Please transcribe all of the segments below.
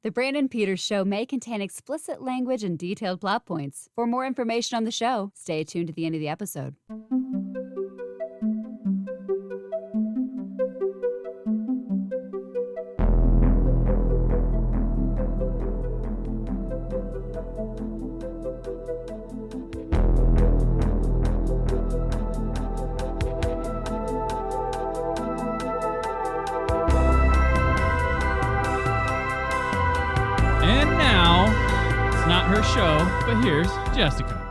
The Brandon Peters Show may contain explicit language and detailed plot points. For more information on the show, stay tuned to the end of the episode. Not her show, but here's Jessica.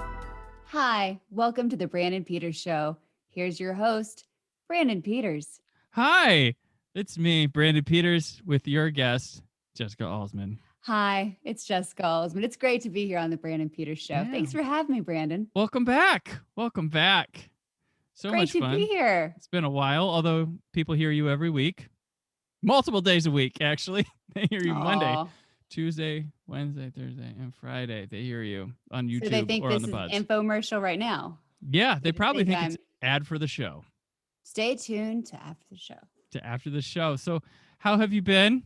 Hi, welcome to the Brandon Peters Show. Here's your host, Brandon Peters. Hi, it's me, Brandon Peters, with your guest, Jessica Alsman. Hi, it's Jessica Alsman. It's great to be here on the Brandon Peters Show. Yeah. Thanks for having me, Brandon. Welcome back. So great much fun. Great to be here. It's been a while, although people hear you every week. Multiple days a week, actually. They hear you Monday, Tuesday, Wednesday, Thursday, and Friday. They hear you on YouTube, so they think or this on the is buds. An infomercial right now. Yeah, they probably think it's ad for the show. Stay tuned to after the show. So how have you been?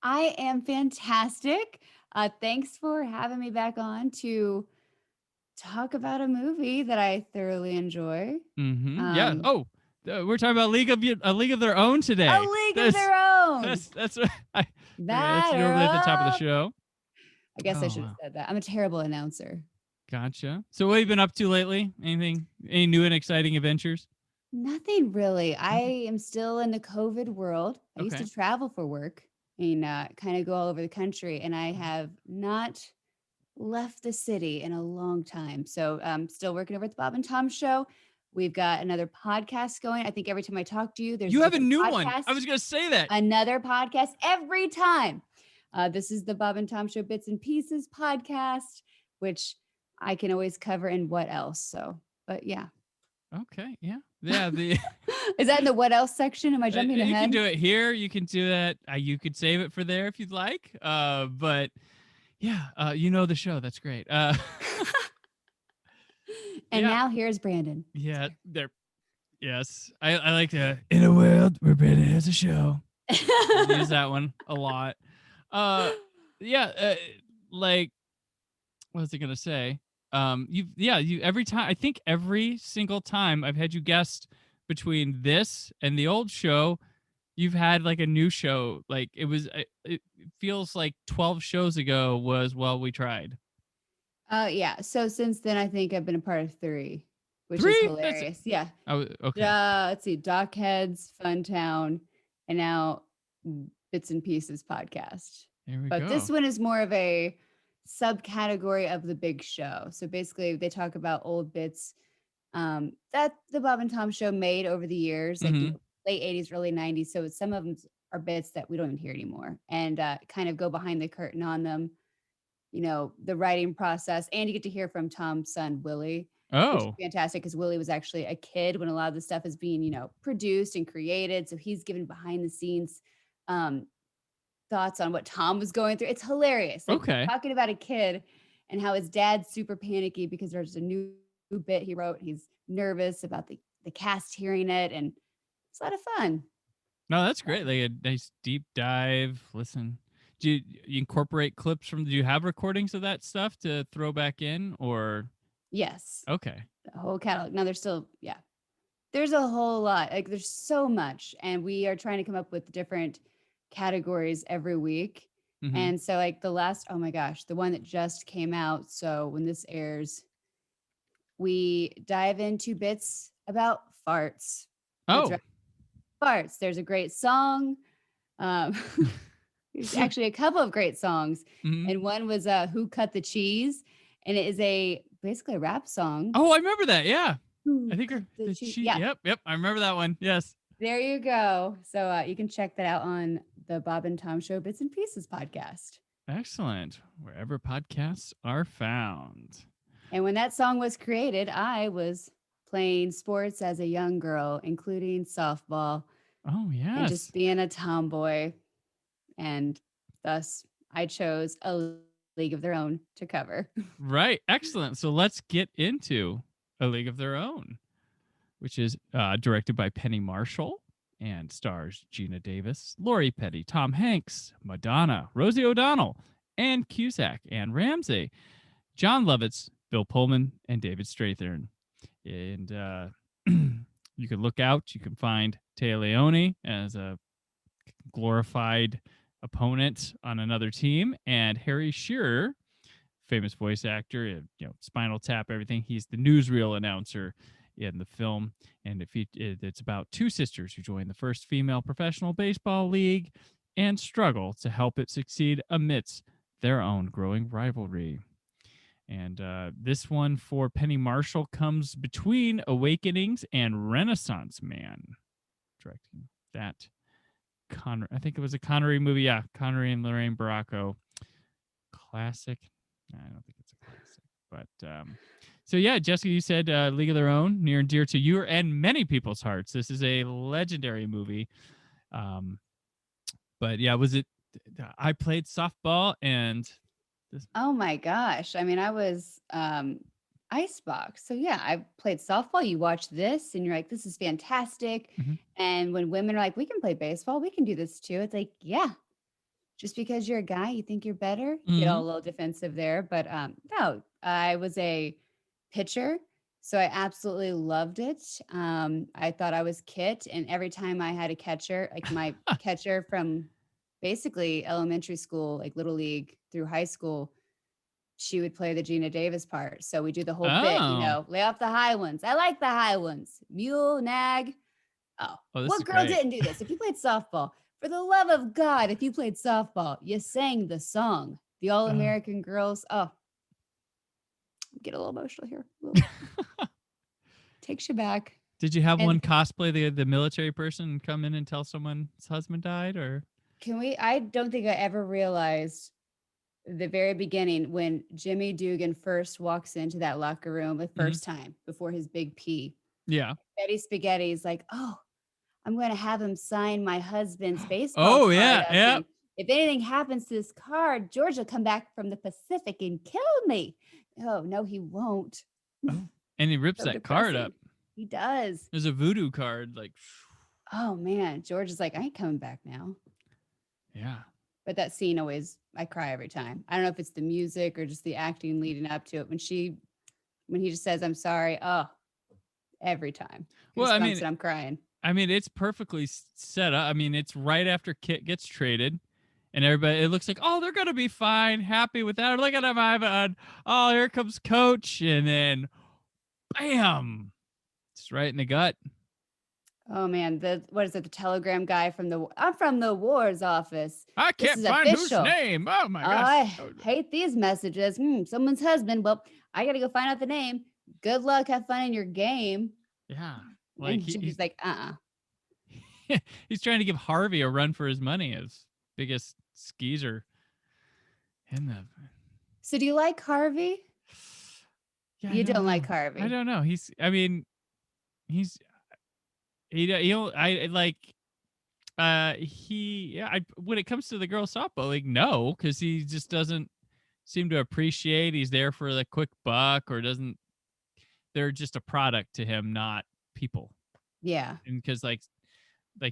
I am fantastic. Thanks for having me back on to talk about a movie that I thoroughly enjoy. Mm-hmm. Yeah. Oh, we're talking about A League of Their Own today. A League of Their Own. That's normally at the top of the show. I guess I should have said that. I'm a terrible announcer. Gotcha. So what have you been up to lately? Any new and exciting adventures? Nothing really. I am still in the COVID world. I used to travel for work and kind of go all over the country, and I have not left the city in a long time. So I'm still working over at the Bob and Tom Show. We've got another podcast going. I think every time I talk to you, you have a new one. I was going to say that. Another podcast every time. This is the Bob and Tom Show Bits and Pieces podcast, which I can always cover in What Else. So, but yeah. Okay. Yeah. Yeah. Is that in the What Else section? Am I jumping ahead? You can do it here. You can do that. You could save it for there if you'd like. But yeah, you know the show. That's great. And now here's Brandon. Yeah, there. Yes, I like to. In a world where Brandon has a show, I use that one a lot. Like, what was I gonna say? You every time. I think every single time I've had you guest between this and the old show, you've had like a new show. Like it feels like 12 shows ago was Well We Tried. Yeah. So since then, I think I've been a part of 3, which is hilarious. Yeah. Oh, okay. Let's see. Dockheads, Funtown, and now Bits and Pieces podcast. There we go. But this one is more of a subcategory of the big show. So basically, they talk about old bits that the Bob and Tom Show made over the years, like late 80s, early 90s. So some of them are bits that we don't even hear anymore, and kind of go behind the curtain on them. You know, the writing process, and you get to hear from Tom's son, Willie. Which is fantastic, because Willie was actually a kid when a lot of the stuff is being, produced and created. So he's given behind the scenes thoughts on what Tom was going through. It's hilarious. Talking about a kid and how his dad's super panicky because there's a new bit he wrote. He's nervous about the cast hearing it, and it's a lot of fun. No, that's great. Like a nice deep dive. Listen. Do you incorporate clips do you have recordings of that stuff to throw back in, or? Yes. Okay. The whole catalog. Now there's still, there's a whole lot. Like there's so much, and we are trying to come up with different categories every week. Mm-hmm. And so like the one that just came out. So when this airs, we dive into bits about farts. Oh, right. Farts. There's a great song. There's actually a couple of great songs. Mm-hmm. And one was Who Cut the Cheese? And it is basically a rap song. Oh, I remember that. Yeah. Who I think the cheese. Yeah. Yep. I remember that one. Yes. There you go. So you can check that out on the Bob and Tom Show Bits and Pieces podcast. Excellent. Wherever podcasts are found. And when that song was created, I was playing sports as a young girl, including softball. Oh, yes. And just being a tomboy. And thus I chose A League of Their Own to cover. Right. Excellent. So let's get into A League of Their Own, which is directed by Penny Marshall and stars Gina Davis, Lori Petty, Tom Hanks, Madonna, Rosie O'Donnell, Ann Cusack, Ann Ramsey, John Lovitz, Bill Pullman, and David Strathairn. And you can look out. You can find Taya Leone as a glorified opponent on another team, and Harry Shearer, famous voice actor, Spinal Tap, everything. He's the newsreel announcer in the film, and it's about two sisters who join the first female professional baseball league and struggle to help it succeed amidst their own growing rivalry. And this one for Penny Marshall comes between Awakenings and Renaissance Man, directing that. I think it was a Connery movie. Yeah, Connery and Lorraine Bracco. Classic. I don't think it's a classic, but so yeah, Jessica, you said League of Their Own, near and dear to you and many people's hearts. This is a legendary movie. But yeah, was it? I played softball and. Oh my gosh! I mean, I was icebox. So yeah, I played softball. You watch this, and you're like, "This is fantastic." Mhm. And when women are like, "We can play baseball. We can do this too," it's like, yeah, just because you're a guy, you think you're better. Get all Mhm. a little defensive there, but no, I was a pitcher, so I absolutely loved it. I thought I was Kit, and every time I had a catcher, like my catcher from basically elementary school, like little league through high school, she would play the Gina Davis part. So we do the whole bit, Oh. lay off the high ones. I like the high ones. Mule, nag. Oh, Oh, this is what girl great. didn't do this? If you played softball, for the love of God, if you played softball, you sang the song. The All American Girls. Oh, get a little emotional here. Takes you back. Did you have one And cosplay the military person and come in and tell someone his husband died, or? can we? I don't think I ever realized the very beginning when Jimmy Dugan first walks into that locker room the Mhm. first time before his big P. Yeah. Betty Spaghetti's like, oh, I'm going to have him sign my husband's baseball Oh card yeah, up. yeah. And if anything happens to this card, George will come back from the Pacific and kill me. Oh, no, he won't. Oh, and he rips So that card up. depressing. He does. There's a voodoo card, like. Oh, man. George is like, I ain't coming back now. Yeah. But that scene always, I cry every time. I don't know if it's the music or just the acting leading up to it. When he just says, I'm sorry. Oh, every time. Well, Goosebumps and I'm crying. it's perfectly set up. I mean, it's right after Kit gets traded, and everybody. It looks like, oh, they're gonna be fine, happy with that. Look at him, Ivan. Oh, here comes Coach, and then, bam, it's right in the gut. Oh man, what is it? The telegram guy I'm from the war's office. I This can't is find whose official. name. Oh my gosh. I hate these messages. Someone's husband. Well, I gotta go find out the name. Good luck. Have fun in your game. Yeah, like And Jimmy's like, he's trying to give Harvey a run for his money, his biggest skeezer in the. So do you like Harvey? Yeah, I You don't don't like know. I Harvey. don't know. He's he'll I like he yeah, when it comes to the girls softball league, no, because he just doesn't seem to appreciate. He's there for the quick buck, or doesn't. They're just a product to him, not people. Yeah. And because like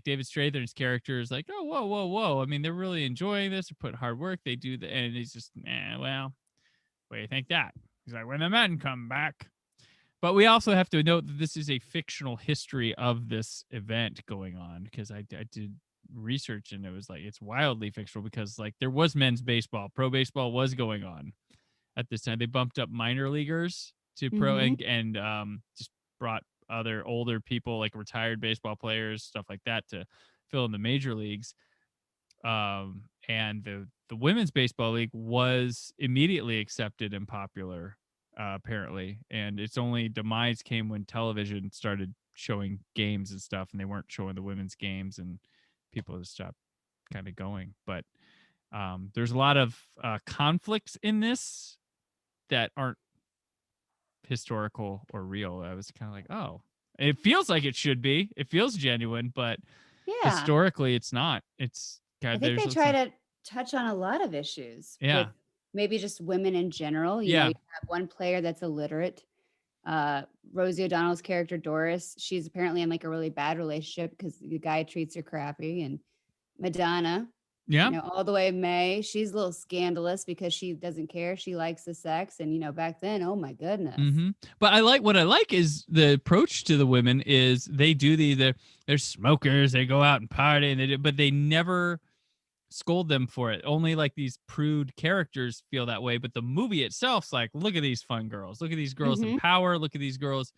David Strathairn's character is like, oh, whoa, whoa, whoa. I mean, they're really enjoying this. They're putting hard work. They do the, and he's just, well, what do you think that? He's like, when the men come back. But we also have to note that this is a fictional history of this event going on, because I did research, and it was like, it's wildly fictional, because like there was men's baseball, pro baseball was going on at this time. They bumped up minor leaguers to pro, Mm-hmm. and just brought other older people, like retired baseball players, stuff like that, to fill in the major leagues. And the women's baseball league was immediately accepted and popular, apparently. And its only demise came when television started showing games and stuff, and they weren't showing the women's games, and people just stopped kind of going. But there's a lot of conflicts in this that aren't historical or real. I was kind of like, oh, it feels like it should be. It feels genuine, but Yeah. historically, it's not. It's I God. think There's they try to touch on a lot of issues with yeah, maybe just women in general. You yeah, have one player that's illiterate. Uh, Rosie O'Donnell's character Doris, she's apparently in like a really bad relationship because the guy treats her crappy. And Madonna, Yeah. all the way May, she's a little scandalous because she doesn't care. She likes the sex. And, back then, oh my goodness. But what I like is the approach to the women is they do they're smokers, they go out and party, and but they never scold them for it. Only like these prude characters feel that way, but the movie itself's like, look at these fun girls, look at these girls in Mm-hmm. power, look at these girls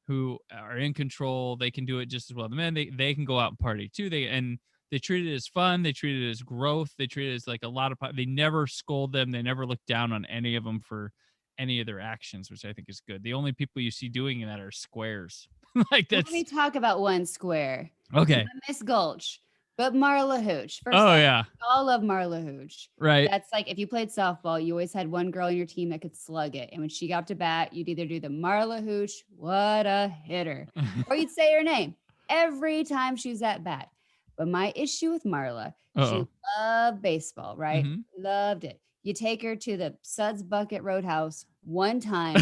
who are in control. They can do it just as well. The men, they can go out and party too. They treat it as fun. They treat it as growth. They treat it as like a lot of. They never scold them. They never look down on any of them for any of their actions, which I think is good. The onwe people you see doing that are squares. Like Let me that's talk about one square. okay. Not Miss Gulch, but Marla Hooch. First Oh off, yeah, we all love Marla Hooch. right. That's like if you played softball, you always had one girl on your team that could slug it. And when she got to bat, you'd either do the Marla Hooch, what a hitter, or you'd say her name every time she was at bat. But my issue with Marla, she Uh-oh. loved baseball, right? Mm-hmm. Loved it. You take her to the Suds Bucket Roadhouse one time,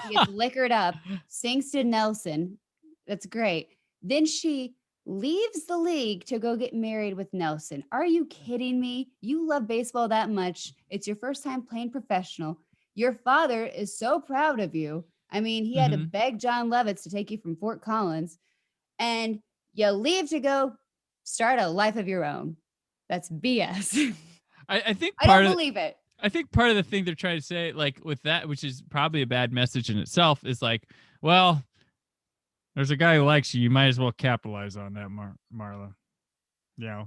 she gets liquored up, sings to Nelson. That's great. Then she leaves the league to go get married with Nelson. Are you kidding me? You love baseball that much. It's your first time playing professional. Your father is so proud of you. I mean, he had to Mm-hmm. beg John Lovitz to take you from Fort Collins, and you leave to go start a life of your own. That's BS. I think I don't believe it. I think part of the thing they're trying to say, like with that, which is probably a bad message in itself, is like, well, there's a guy who likes you. You might as well capitalize on that, Marla.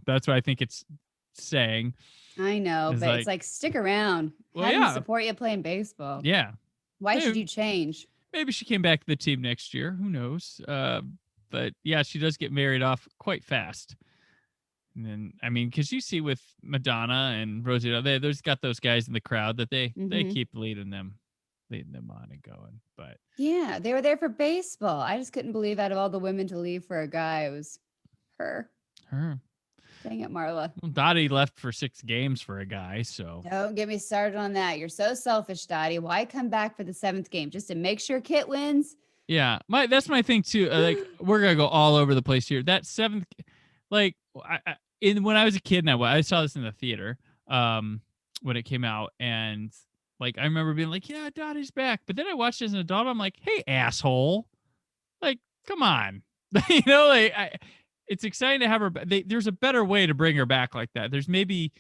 That's what I think it's saying. I know, Is but it's like, like stick around. well, Have him yeah, support you playing baseball. yeah. Why should Maybe, you change? maybe she came back to the team next year. Who knows? But yeah, she does get married off quite fast. And then, I mean, because you see with Madonna and Rosie, there's got those guys in the crowd that they Mhm. keep leading them on and going. But Yeah, they were there for baseball. I just couldn't believe out of all the women to leave for a guy, it was her. her, Dang it, Marla. well, Dottie left for 6 games for a guy, so Don't get me started on that. You're so selfish, Dottie. Why come back for the 7th game? Just to make sure Kit wins? yeah, that's my thing too. Like we're gonna go all over the place here. That seventh, like when I was a kid, and I saw this in the theater, when it came out, and like I remember being like, yeah, Dottie's back. But then I watched it as an adult. I'm like, hey, asshole, like come on, it's exciting to have her. There's a better way to bring her back like that. There's maybe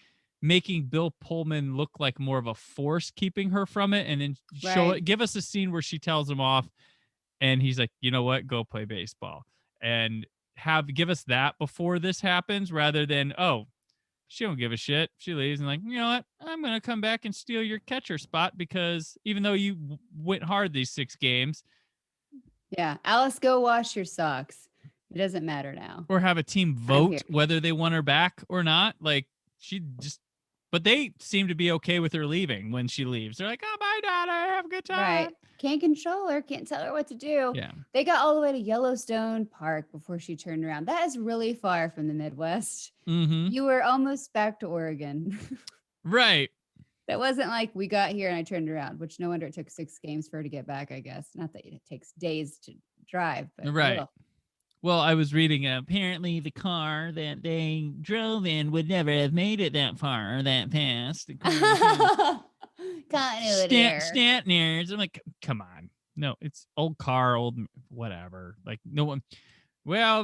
making Bill Pullman look like more of a force keeping her from it, and then Right. give us a scene where she tells him off and he's like, you know what, go play baseball, and give us that before this happens, rather than, oh, she don't give a shit, she leaves, and like, you know what, I'm gonna come back and steal your catcher spot because even though you went hard these 6 games, Yeah. Alice, go wash your socks. It doesn't matter now. or have a team I'm here. vote whether they want her back or not. Like she just, but they seem to be okay with her leaving when she leaves. They're like, oh, bye, daughter, have a good Right. time. Can't control her, can't tell her what to do. Yeah. They got all the way to Yellowstone Park before she turned around. That is really far from the Midwest. Mm-hmm. You were almost back to Oregon. Right. That wasn't like we got here and I turned around, which no wonder it took 6 games for her to get back, I guess. Not that it takes days to drive, but Right. ugh. Well, I was reading, apparently the car that they drove in would never have made it that far or that fast. Continuity error. Stant nerds. I'm like, come on. No, it's old car, old whatever. Like no one. Well,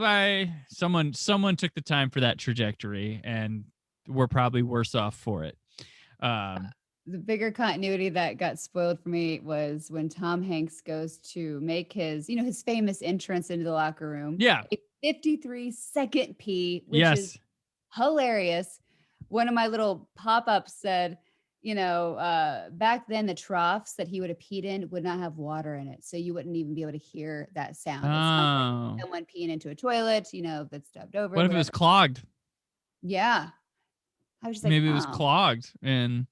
someone took the time for that trajectory, and we're probably worse off for it. The bigger continuity that got spoiled for me was when Tom Hanks goes to make his famous entrance into the locker room. Yeah. A 53-second pee, which Yes. is hilarious. One of my little pop-ups said, back then the troughs that he would have peed in would not have water in it. So you wouldn't even be able to hear that sound. It sounds like someone peeing into a toilet, that's stubbed over. What if it was clogged? Yeah. I was just like, maybe it was clogged, and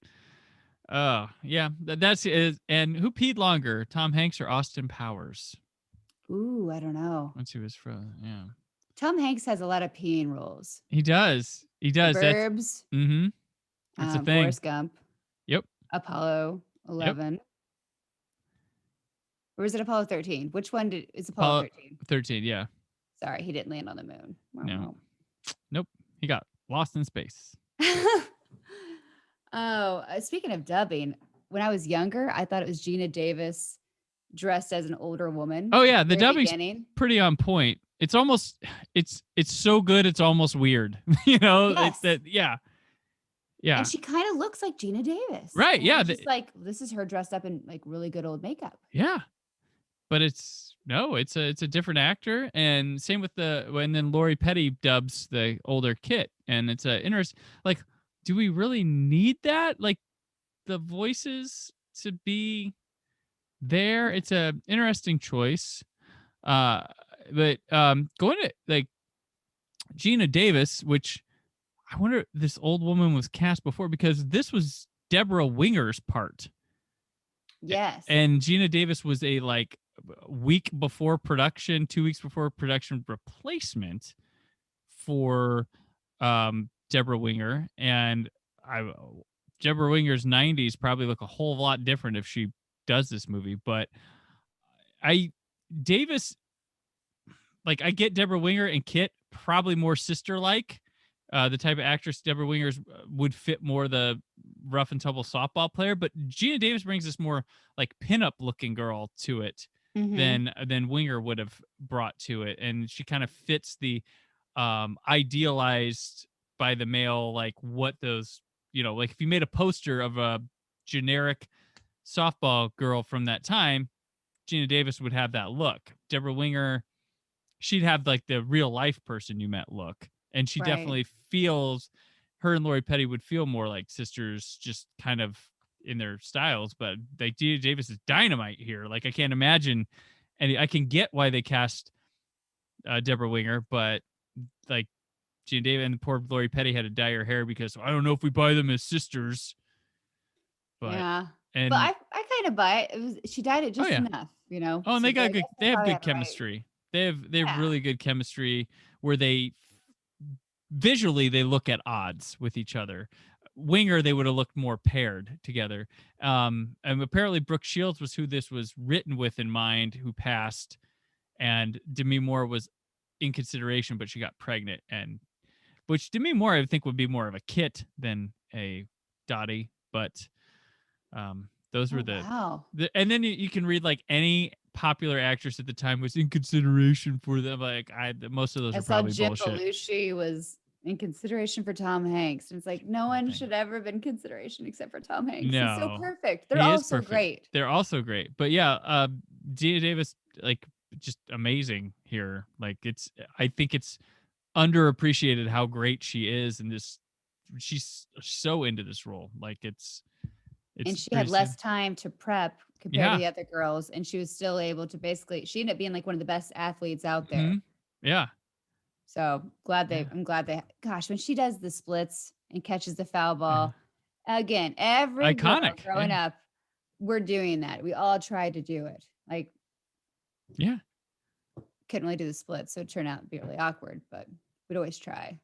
yeah, that's it. And who peed longer, Tom Hanks or Austin Powers? Ooh, I don't know. Once he was from, yeah. Tom Hanks has a lot of peeing roles. He does. The Burbs. Mm-hmm. That's a thing. Forrest Gump. Yep. Apollo 11. Yep. Or was it Apollo 13? Which one is Apollo Apollo 13? 13, yeah. Sorry, he didn't land on the moon. No. Wow, Nope. He got lost in space. wow. Oh, speaking of dubbing, when I was younger, I thought it was Gina Davis dressed as an older woman Oh at yeah, the the very dubbing's beginning. pretty on point. It's almost it's so good it's almost weird. You know, Yes. yeah. And Yeah. she kind of looks like Gina Davis. Right. And I Yeah. was just like, this is her dressed up in like really good old makeup. Yeah. But it's no, it's a different actor, and same with and then Lori Petty dubs the older Kit, and it's a interest. Like, do we really need that? Like the voices to be there? It's a interesting choice. Uh, but going to like Gina Davis, which I wonder if this old woman was cast before because this was Deborah Winger's part. Yes. And Gina Davis was a like week before production, 2 weeks before production replacement for Deborah Winger. And I Deborah Winger's 90s probably look a whole lot different if she does this movie. But I Davis, like I get Deborah Winger and Kit probably more sister like. The type of actress Deborah Wingers would fit more the rough and tumble softball player, but Gina Davis brings this more like pinup looking girl to it Mm-hmm. than Winger would have brought to it, and she kind of fits the idealized by the male, like what those like if you made a poster of a generic softball girl from that time, Gina Davis would have that look. Deborah Winger, she'd have like the real life person you met look. And she Right. definitely feels her and Lori Petty would feel more like sisters, just kind of in their styles. But like Gina Davis is dynamite here. Like I can't imagine, and I can get why they cast Deborah Winger, but like Gina Davis and poor Lori Petty had to dye her hair because I don't know if we buy them as sisters. But Yeah. But and I kind of buy it. It was she dyed it oh just yeah, enough, you know? oh, and So they they're got like, good. "Yes, they They have probably good have it right." chemistry. They have Yeah. really good chemistry where they visually they look at odds with each other. Winger, they would have looked more paired together. And apparently Brooke Shields was who this was written with in mind, who passed, and Demi Moore was in consideration, but she got pregnant, and which Demi Moore I think would be more of a Kit than a Dottie, but those were Oh, wow. and then you can read like any popular actress at the time was in consideration for them. Like most of those I are saw probably Jim bullshit. Belushi was in consideration for Tom Hanks. And it's like, no Poor one thing. should ever have been consideration except for Tom Hanks. He's so No, perfect. They're he all is so perfect. great. They're also great. But yeah, Gina Davis, like just amazing here. Like I think it's underappreciated how great she is, and this she's so into this role. Like And it's she pretty had sad. less time to prep compared to Yeah. the other girls. And she was still able to basically, she ended up being like one of the best athletes out Hmm. there. Yeah. So Yeah. I'm glad gosh, when she does the splits and catches the foul Yeah. ball, again, every girl Iconic. growing Yeah. up, we're doing that. We all tried to do it. Like, Yeah. couldn't really do the splits. So it turned out to be really awkward, but we'd always try.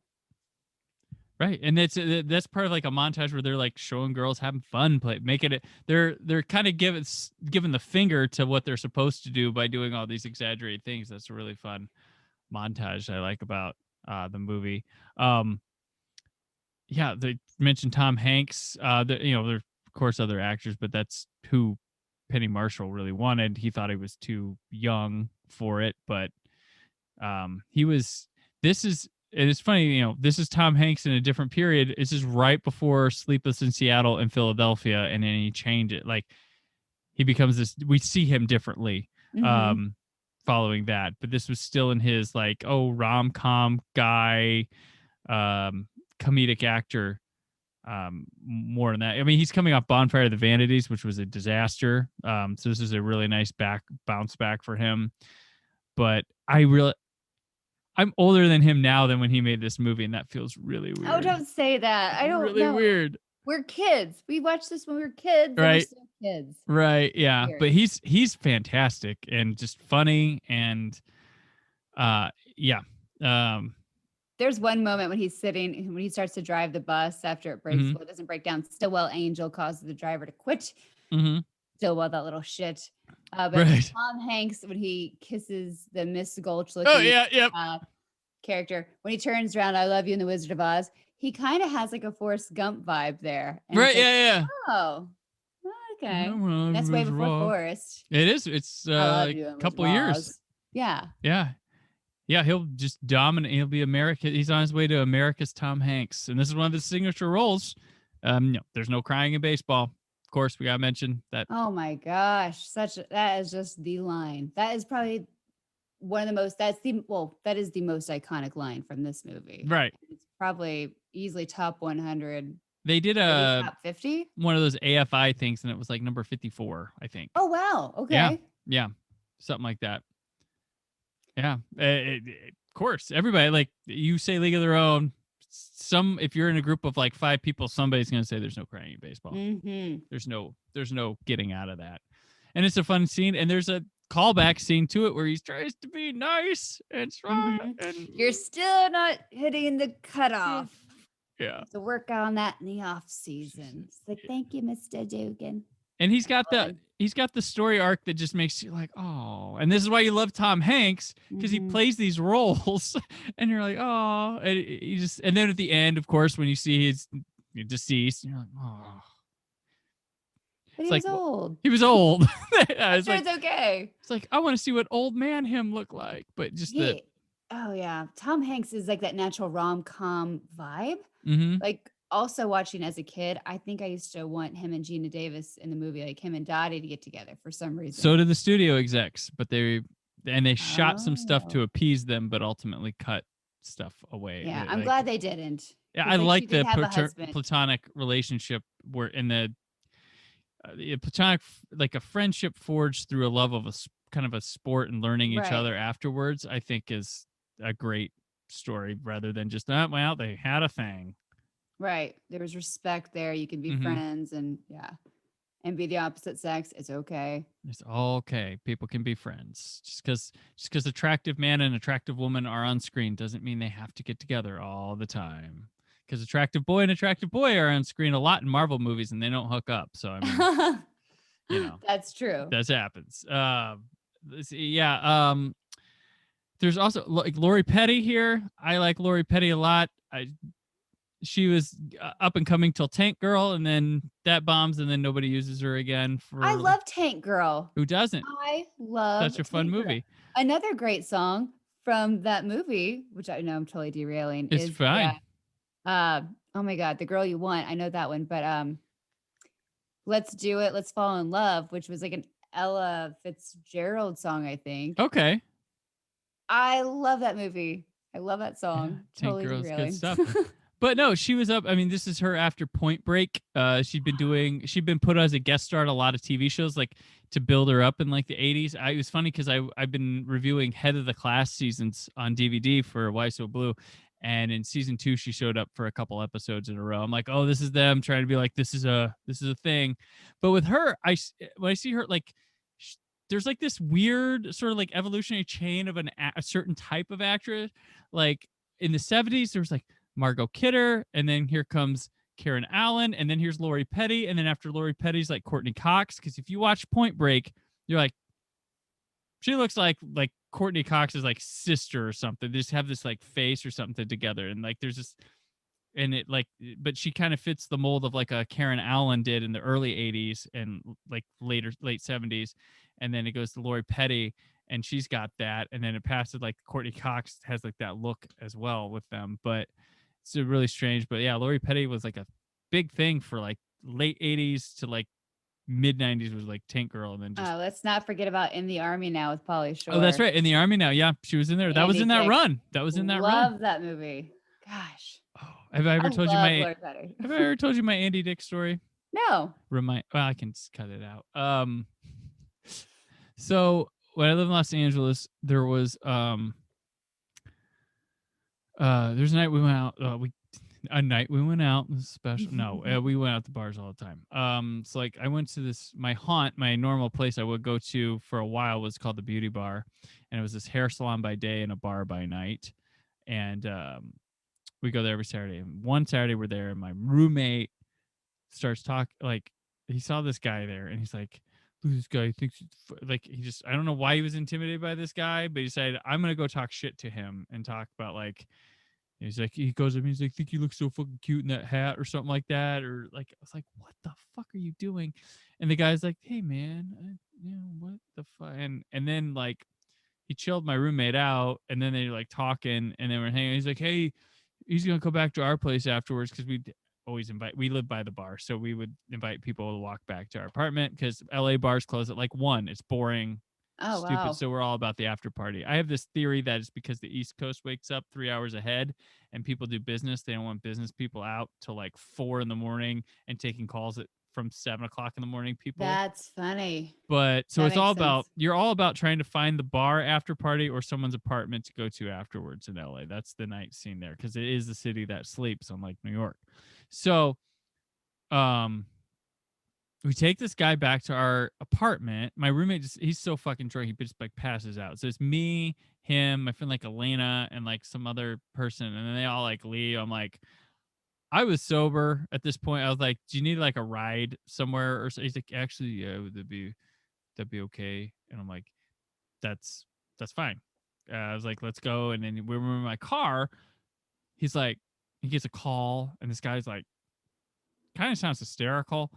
Right, and that's part of like a montage where they're like showing girls having fun, play, making it. They're kind of giving the finger to what they're supposed to do by doing all these exaggerated things. That's a really fun montage I like about the movie. Um, yeah, they mentioned Tom Hanks. There of course other actors, but that's who Penny Marshall really wanted. He thought he was too young for it, but he was. This is. And it's funny, this is Tom Hanks in a different period. This is right before Sleepless in Seattle and Philadelphia, and then he changed it. Like he becomes this. We see him differently Mm-hmm. um, following that, but this was still in his like rom com guy, comedic actor. More than that. I mean, he's coming off Bonfire of the Vanities, which was a disaster. So this is a really nice bounce back for him. But I'm older than him now than when he made this movie, and that feels really Oh, weird. don't say that. It's I don't really know. weird. We're kids. We watched this when we were kids and we're Right. still kids. Right. It's Yeah. weird. But he's fantastic and just funny and yeah. Um There's one moment when when he starts to drive the bus after it breaks. mhm. Well, it doesn't break down. Stillwell Angel causes the driver to quit. Mhm. still about that little shit. But Right. Tom Hanks, when he kisses the Miss Gulch Oh looking yeah, yep. character, when he turns around, I love you in the Wizard of Oz, he kind of has like a Forrest Gump vibe there. And it's Right, like, yeah, oh, okay. And that's way before yeah. Forrest. It is. It's I love a you in Wizard of couple years. Oz. Yeah. Yeah. Yeah, he'll just dominate. He'll be America. He's on his way to America's Tom Hanks, and this is one of his signature roles. No, there's no crying in baseball. Of course, we gotta mention that. Oh my gosh. That is just the line. That is probably one of the most, that is the most iconic line from this movie. Right. It's probably easily top 100, They did maybe a top 50. one of those AFI things, and it was like number 54, I think. Oh, wow. Yeah, Okay. yeah, something like that. Yeah, of course, everybody, like you say, League of Their Own. If you're in a group of like 5 people, somebody's gonna say there's no crying in baseball. Mm-hmm. There's no getting out of that. And it's a fun scene, and there's a callback scene to it where he tries to be nice and strong, Mm-hmm. and You're still not hitting the cutoff. yeah. To work on that in the off season. It's like, thank you, Mr. Dugan. And he's got the story arc that just makes you like, oh, and this is why you love Tom Hanks, because he plays these roles, and you're like, oh, and then at the end, of course, when you see he's deceased, you're like, oh, But it's he like was old. he was old. I'm It's sure like it's okay. it's like I want to see what old man him look like, but just the Oh yeah. Tom Hanks is like that natural rom-com vibe. mm-hmm. Like also watching as a kid, I think I used to want him and Gina Davis in the movie, like him and Dottie to get together for some So reason. did the studio execs, but they shot some stuff to Oh. appease them, but ultimately cut stuff away. Yeah, I'm Like, glad they didn't. yeah, I Because like she like did the have a husband. platonic relationship where in the platonic, like a friendship forged through a love of kind of a sport and learning each Right. other afterwards. I think is a great story rather than just that. Well, they had a thing. Right. There was respect there. You can be Mm-hmm. friends and yeah. And be the opposite sex. It's okay. It's all okay. People can be friends. Just because attractive man and attractive woman are on screen doesn't mean they have to get together all the time. Because attractive boy and attractive boy are on screen a lot in Marvel movies and they don't hook up. So I mean, That's true. that happens. Let's see, yeah. There's also like Lori Petty here. I like Lori Petty a lot. She was up and coming till Tank Girl, and then that bombs, and then nobody uses her again. I For love Tank Girl. who doesn't? I love Such a fun Tank Girl. movie. Another great song from that movie, which I know I'm totally derailing, It's is fine. oh my God, The Girl You Want. I know that one, but Let's Do It, Let's Fall in Love, which was like an Ella Fitzgerald song, I think. Okay. I love that movie. I love that Yeah, song. Tank Totally Girl's good derailing. stuff. But no, she was up. I mean, this is her after Point Break. She'd been put as a guest star at a lot of TV shows, like to build her up in like the 80s. It was funny because I've been reviewing Head of the Class seasons on DVD for Why So Blue. And in season 2, she showed up for a couple episodes in a row. I'm like, oh, this is them trying to be like, this is a thing. But with her, when I see her, like, there's like this weird sort of like evolutionary chain of a certain type of actress. Like in the 70s, there was like Margot Kidder, and then here comes Karen Allen, and then here's Lori Petty, and then after Lori Petty's like Courtney Cox. Because if you watch Point Break, you're like, she looks like Courtney Cox's like sister or something. They just have this like face or something together, and like there's this, and it like, but she kind of fits the mold of like a Karen Allen did in the early 80s and like late 70s, and then it goes to Lori Petty, and she's got that, and then it passes like Courtney Cox has like that look as well with them, but it's really strange. But yeah, Lori Petty was like a big thing for like late 80s to like mid 90s was like Tank Girl, and then just Let's not forget about In the Army Now with Pauly oh, that's Shore. right, in the Army Now. Yeah, she was in there. That was Andy in that Dick. run. That was in that run. Love that movie. Gosh. Oh, have I I ever told you love my Lori Petty. have I ever told you my Andy Dick story? No. Well, I can just cut it out. So when I lived in Los Angeles, there was there's a night we went out. A night we went out. This is special. No, we went out to bars all the time. So like I went to my normal place I would go to for a while was called the Beauty Bar, and it was this hair salon by day and a bar by night, and we go there every Saturday. And one Saturday we're there, and my roommate starts talking like he saw this guy there, and he's like, this guy thinks like he just I don't know why he was intimidated by this guy, but he said I'm gonna go talk shit to him and talk about like he's like he goes up and he's like think you look so fucking cute in that hat or something like that or like I was like what the fuck are you doing? And the guy's like hey man, what the fuck and then like he chilled my roommate out and then they like talking and then we're hanging. He's like hey he's gonna come back to our place afterwards because we always invite. We live by the bar, so we would invite people to walk back to our apartment because LA bars close at like 1. It's boring, Oh, stupid. wow. So we're all about the after party. I have this theory that it's because the East Coast wakes up 3 hours ahead and people do business. They don't want business people out till like 4 in the morning and taking calls at from 7 o'clock in the morning. People That's funny. but so That it's all makes about sense. you're all about trying to find the bar after party or someone's apartment to go to afterwards in LA. That's the night scene there because it is the city that sleeps, unlike New York. So um we take this guy back to our apartment. My roommate just he's so fucking drunk he just like passes out. So it's me, him, my friend like Elena, and like some other person, and then they all like leave. I'm like, I was sober at this point. I was like, do you need like a ride somewhere or so? He's like, actually, yeah, that'd be okay. And I'm like, that's that's fine. I was like, let's go. And then we were in my car. He's like, he gets a call, and this guy's like, kind of sounds hysterical.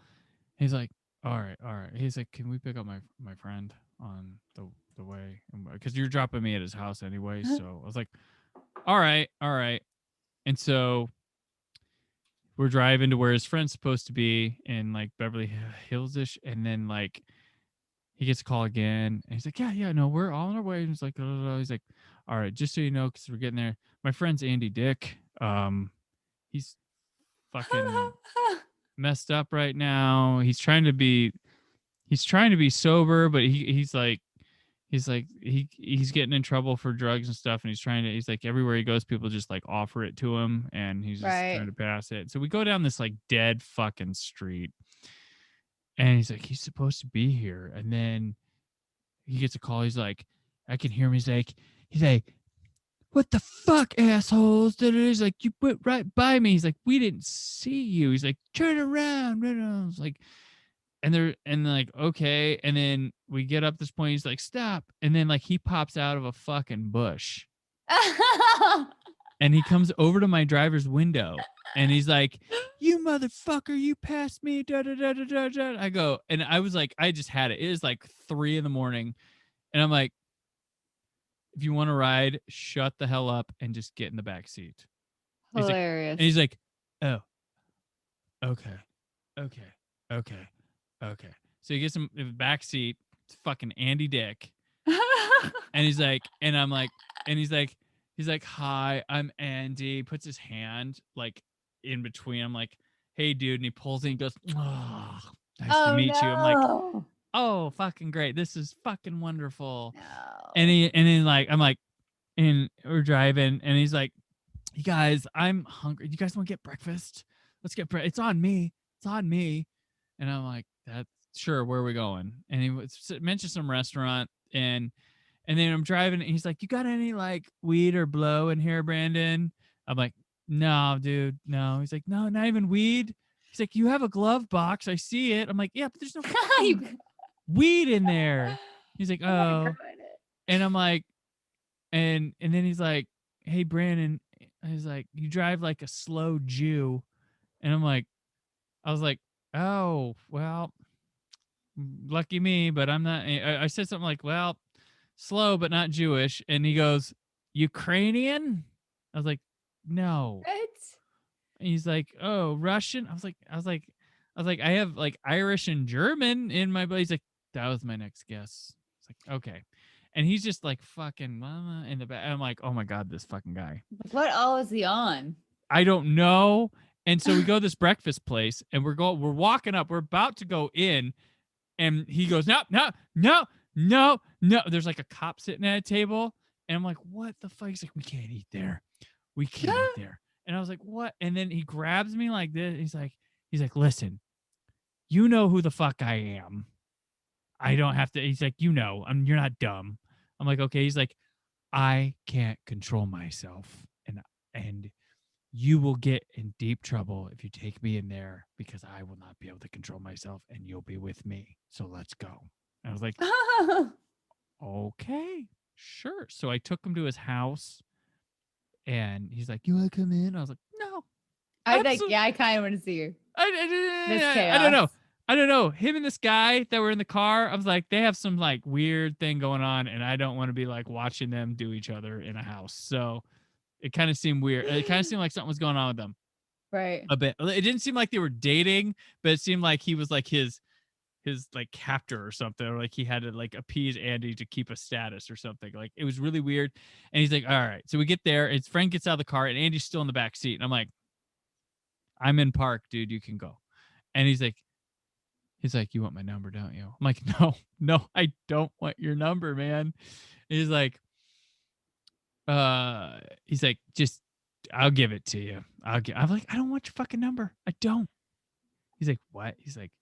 He's like, all right. He's like, can we pick up my friend on the way? Because you're dropping me at his house anyway. So I was like, all right. And so we're driving to where his friend's supposed to be in like Beverly Hills ish, and then like he gets a call again, and he's like, yeah, no, we're all on our way. And he's like, he's like, all right, just so you know, because we're getting there. My friend's Andy Dick. He's fucking messed up right now. He's trying to be sober, but he's getting in trouble for drugs and stuff, and he's like everywhere he goes, people just like offer it to him, and he's just trying Right. to pass it. So we go down this like dead fucking street, and he's like, he's supposed to be here, and then he gets a call. He's like, I can hear him. He's like, what the fuck, assholes? He's like, you went right by me. He's like, we didn't see you. He's like, turn around. I was like, and they're like, okay. And then we get up this point. He's like, stop. And then like he pops out of a fucking bush and he comes over to my driver's window and he's like, you motherfucker, you passed me. Da, da, da, da, da, da. I go, and I was like, I just had it. It is like 3 in the morning. And I'm like, if you want to ride, shut the hell up and just get in the back seat. He's like, and Hilarious. he's like, oh, okay, okay, okay, okay. So he gets him in the back seat. It's fucking Andy Dick, and he's like, and I'm like, and he's like, hi, I'm Andy. Puts his hand like in between. I'm like, hey, dude, and he pulls in. He goes, oh, nice to Oh, meet you. I'm like, no. oh, fucking great. This is fucking wonderful. No. And then like, I'm like, and we're driving, and he's like, you guys, I'm hungry. You guys want to get breakfast? Let's get It's on me. It's on me. And I'm like, that's sure. Where are we going? And he mentioned some restaurant, and then I'm driving, and he's like, you got any like weed or blow in here, Brandon? I'm like, no, dude, no. He's like, no, not even weed. He's like, you have a glove box. I see it. I'm like, yeah, but there's no fucking You weed in there. He's like, you wanna oh. ruin it. And I'm like, and then he's like, hey, Brandon, he's like, you drive like a slow Jew. And I was like, oh, well, lucky me, but I'm not. I said something like, well, slow, but not Jewish. And he goes, Ukrainian? I was like, no. What? And he's like, oh, Russian? I was like, I have like Irish and German in my, but he's like, that was my next guess. It's like, okay. And he's just like fucking in the back. I'm like, oh my God, this fucking guy. Like, what all is he on? I don't know. And so we go to this breakfast place and we're walking up, we're about to go in, and he goes, no, no, no, no, no. There's like a cop sitting at a table. And I'm like, what the fuck? He's like, we can't eat there. We can't eat there. And I was like, what? And then he grabs me like this. He's like, listen, you know who the fuck I am. I don't have to. He's like, you know, you're not dumb. I'm like, okay. He's like, I can't control myself. And you will get in deep trouble if you take me in there because I will not be able to control myself and you'll be with me. So let's go. And I was like, okay, sure. So I took him to his house and he's like, you want to come in? I was like, no, I think, absolutely. yeah, I kind of want to see this I don't chaos. know. I don't know. Him and this guy that were in the car, I was like, they have some like weird thing going on, and I don't want to be like watching them do each other in a house. So it kind of seemed weird. It kind of seemed like something was going on with them Right. a bit. It didn't seem like they were dating, but it seemed like he was like his like captor or something, or like he had to like appease Andy to keep a status or something. Like it was really weird. And he's like, all right. So we get there, his friend gets out of the car, and Andy's still in the back seat. And I'm like, I'm in park, dude. You can go. And he's like, you want my number, don't you? I'm like, no, no, I don't want your number, man. He's like, he's like, just I'll give it to you. I'm like, I don't want your fucking number. I don't. He's like, what? He's like,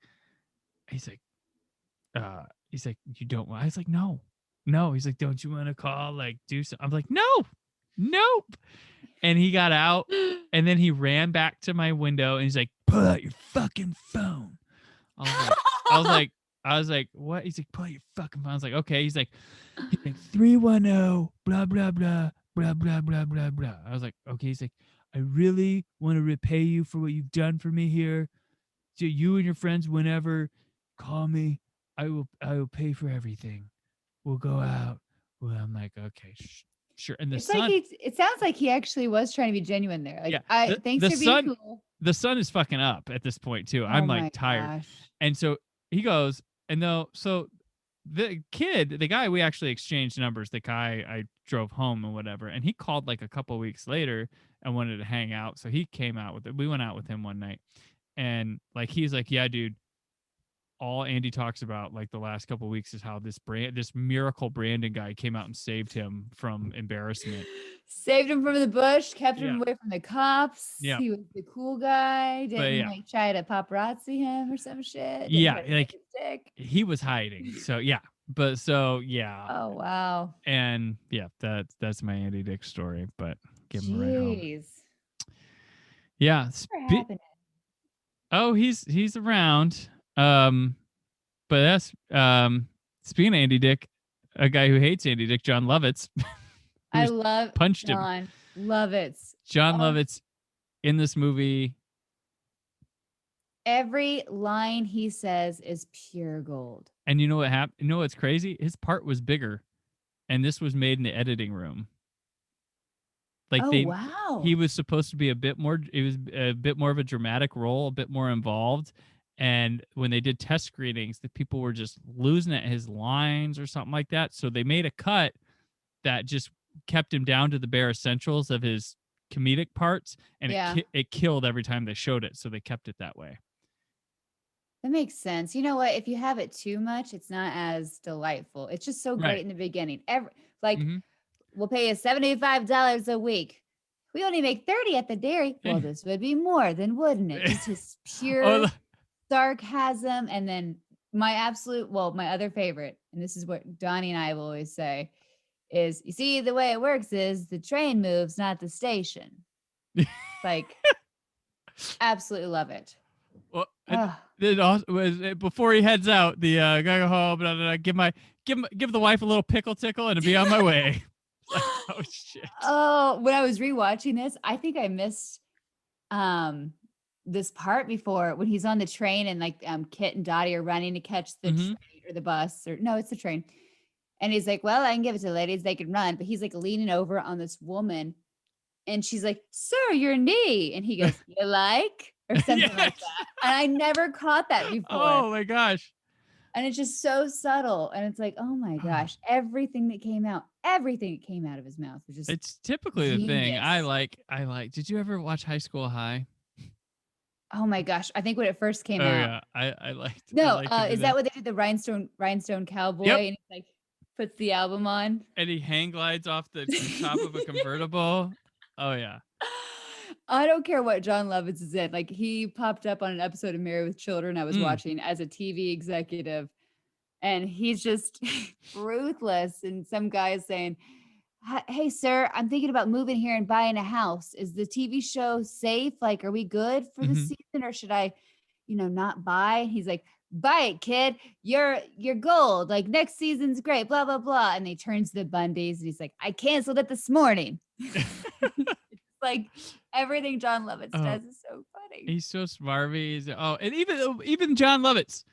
he's like, you don't want. I was like, no, no. He's like, don't you want to call? Like, do something. I'm like, no, nope. And he got out, and then he ran back to my window, and he's like, pull out your fucking phone. I was like, I was like, I was like, what? He's like, pull out your fucking phone. I was like, okay. He's like 310 blah blah blah blah blah blah blah blah. I was like, okay. He's like, I really want to repay you for what you've done for me here. So you and your friends, whenever, call me. I will pay for everything. We'll go out. Well, I'm like, okay, sure. And the It's like son, it sounds like he actually was trying to be genuine there. yeah, Like, I thanks the for being son, cool. the sun is fucking up at this point too. Oh I'm like my tired, gosh. and so he goes, and though so the kid, the guy, we actually exchanged numbers. The guy I drove home and whatever, and he called like a couple weeks later and wanted to hang out. So he came out with it. We went out with him one night, and like he's like, yeah, dude. All Andy talks about like the last couple of weeks is how this miracle Brandon guy came out and saved him from embarrassment. Saved him from the bush, kept Yeah, him away from the cops. yeah, He was the cool guy. but Didn't yeah, like try to paparazzi him or some shit. Didn't yeah, try to take like his dick. he was hiding. So yeah, but so yeah, Oh wow. and yeah, that's my Andy Dick story. But give him a ride home. Jeez. Yeah. What happened? Oh, he's around. But that's speaking of Andy Dick, a guy who hates Andy Dick, John Lovitz, I who's love punched him. John. Love it. John Oh, Lovitz in this movie. every line he says is pure gold. And you know what happened? You know what's crazy? His part was bigger, and this was made in the editing room. Like Oh he wow. was supposed to be a bit more. It was a bit more of a dramatic role, a bit more involved. And when they did test screenings, the people were just losing at his lines or something like that. So they made a cut that just kept him down to the bare essentials of his comedic parts, and Yeah. it killed every time they showed it. So they kept it that way. That makes sense. You know what? If you have it too much, it's not as delightful. It's just so great Right. in the beginning. Like Mm-hmm. we'll pay you $75 a week. We only make 30 at the dairy. Well, this would be more than, wouldn't it? Just his Oh, pure sarcasm. And then my other favorite, and this is what Donnie and I will always say, is you see, the way it works is the train moves, not the station. Like, absolutely love it. well, Ugh. it also was before he heads out. The gotta go home. Blah, blah, blah, give the wife a little pickle tickle and be on my way. Like, oh shit. Oh, when I was rewatching this, I think I missed this part before when he's on the train and like Kit and Dottie are running to catch the Mm-hmm. train or the bus, or no, it's the train. And he's like, well, I can give it to the ladies, they can run. But he's like leaning over on this woman and she's like, sir, your knee. And he goes, you like? Or something like Yes. that. And I never caught that before. Oh my gosh. And it's just so subtle. And it's like, oh my gosh, everything that came out of his mouth was just It's typically the thing genius. I like. Did you ever watch High School High? Oh my gosh. I think when it first came Oh out. yeah, I liked. I No, liked to do is that. that what they did? The Rhinestone Cowboy, Yep. and he like puts the album on. And he hang glides off the top of a convertible. Oh yeah. I don't care what John Lovitz is in. Like he popped up on an episode of Married with Children I was Mm. watching as a TV executive, and he's just ruthless. And some guy is saying, Hey, sir, I'm thinking about moving here and buying a house. Is the TV show safe? Like, are we good for the Hmm. season or should I, not buy? He's like, buy it, kid. You're gold. Like next season's great, blah, blah, blah. And he turns to the Bundys and he's like, I canceled it this morning. It's like everything John Lovitz Oh, does is so funny. he's so smarmy. And even John Lovitz.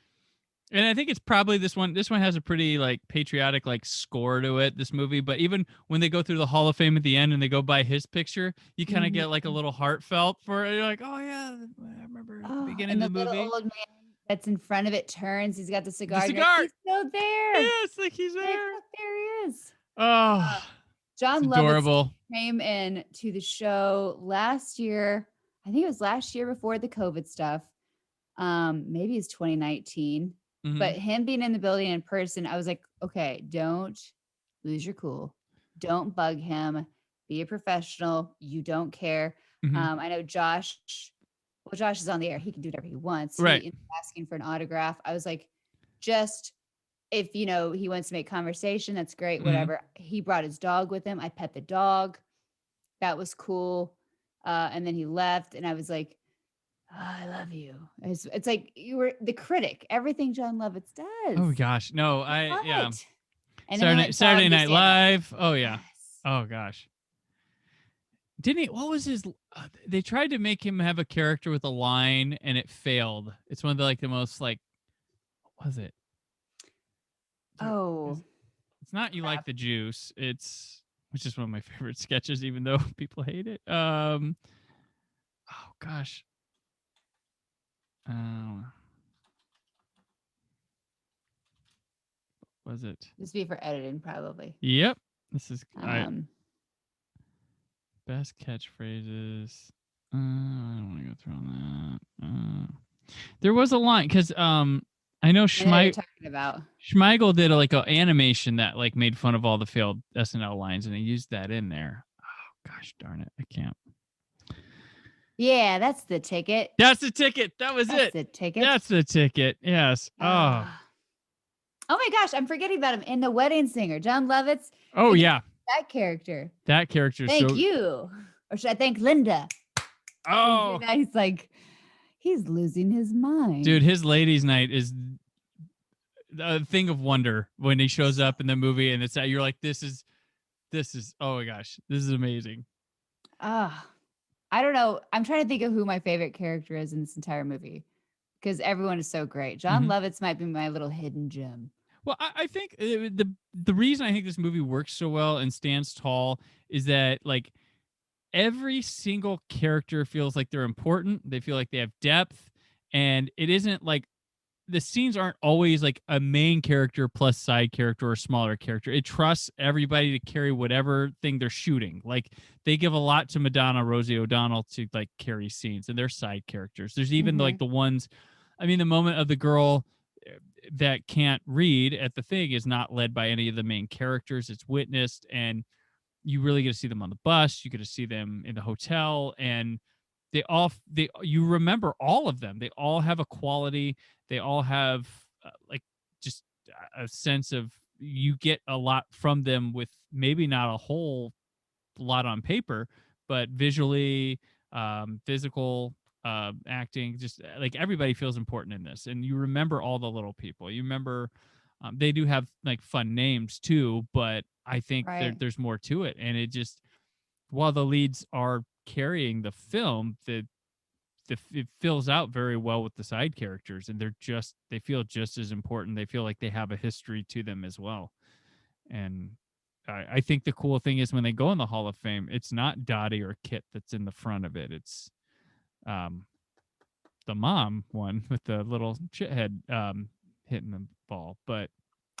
And I think it's probably this one. This one has a pretty like patriotic like score to it. This movie, but even when they go through the Hall of Fame at the end and they go by his picture, you kind of get like a Mhm. little heartfelt for it. You're like, oh yeah, I remember at the Oh, beginning and of the the little movie, old man that's in front of it turns. He's got the the cigar and you're like, cigar. he's still there. Yeah, it's like he's Like, there. look, there he is. Oh, it's John Lovitz adorable. came in to the show last year. I think it was last year before the COVID stuff. Maybe it's 2019. Hmm. But him being in the building in person, I was like, okay, don't lose your cool. Don't bug him. Be a professional. You don't care. Hmm. I know Josh. Well, Josh is on the air. He can do whatever he wants. He Right. ended up asking for an autograph. I was like, just if he wants to make conversation, that's great, Hmm. whatever. He brought his dog with him. I pet the dog. That was cool. And then he left, and I was like, "Oh, I love you." It's like you were the critic. Everything John Lovitz Oh does. gosh, no, I I love yeah. it. And then we went and saw Saturday him do Night stand up. Live. Oh yeah. Yes. Oh gosh. Didn't he? What was his? They tried to make him have a character with a line, and it failed. It's one of the most like. What was it? Oh, It's not you like crap. the juice. It's which is one of my favorite sketches, even though people hate it. Oh gosh. Uh, was it? Just be for editing, probably. Yep. This is I Um, best catchphrases. I don't want to go through on that. There was a line because I know I know what you're talking about. Schmeigel did like a animation that like made fun of all the failed SNL lines, and he used that in there. Oh gosh darn it, I can't. Yeah, that's the ticket. That's the ticket. That was That's it. the ticket. That's the ticket. Yes. Oh. Ah. Oh my gosh, I'm forgetting about him in The Wedding Singer. John Lovitz, Oh he gets yeah. that character. That character is Thank so. you. Or should I thank Linda? Oh, He's like, he's losing his dude, mind. his ladies' night is a thing of wonder when he shows up in the movie, and it's you're like, this is. Oh my gosh, this is amazing. Ah, I don't know. I'm trying to think of who my favorite character is in this entire movie because everyone is so great. John Hmm. Lovitz might be my little hidden gem. Well, I think the reason I think this movie works so well and stands tall is that like every single character feels like they're important. They feel like they have depth, and it isn't like the scenes aren't always like a main character plus side character or smaller character. It trusts everybody to carry whatever thing they're shooting. Like they give a lot to Madonna, Rosie O'Donnell to like carry scenes, and they're side characters. There's even Hmm. like the ones. I mean, the moment of the girl that can't read at the thing is not led by any of the main characters. It's witnessed, and you really get to see them on the bus. You get to see them in the hotel, and they you remember all of them. They all have a quality. They all have like just a sense of you get a lot from them with maybe not a whole lot on paper, but visually, physical, acting, just like everybody feels important in this. And you remember all the little people. You remember they do have like fun names too, but I think Right. there's more to it. And it just while the leads are carrying the film, it fills out very well with the side characters, and they feel just as important. They feel like they have a history to them as well. And I think the cool thing is when they go in the Hall of Fame, it's not Dottie or Kit that's in the front of it. It's um, the mom one with the little shithead hitting the ball. But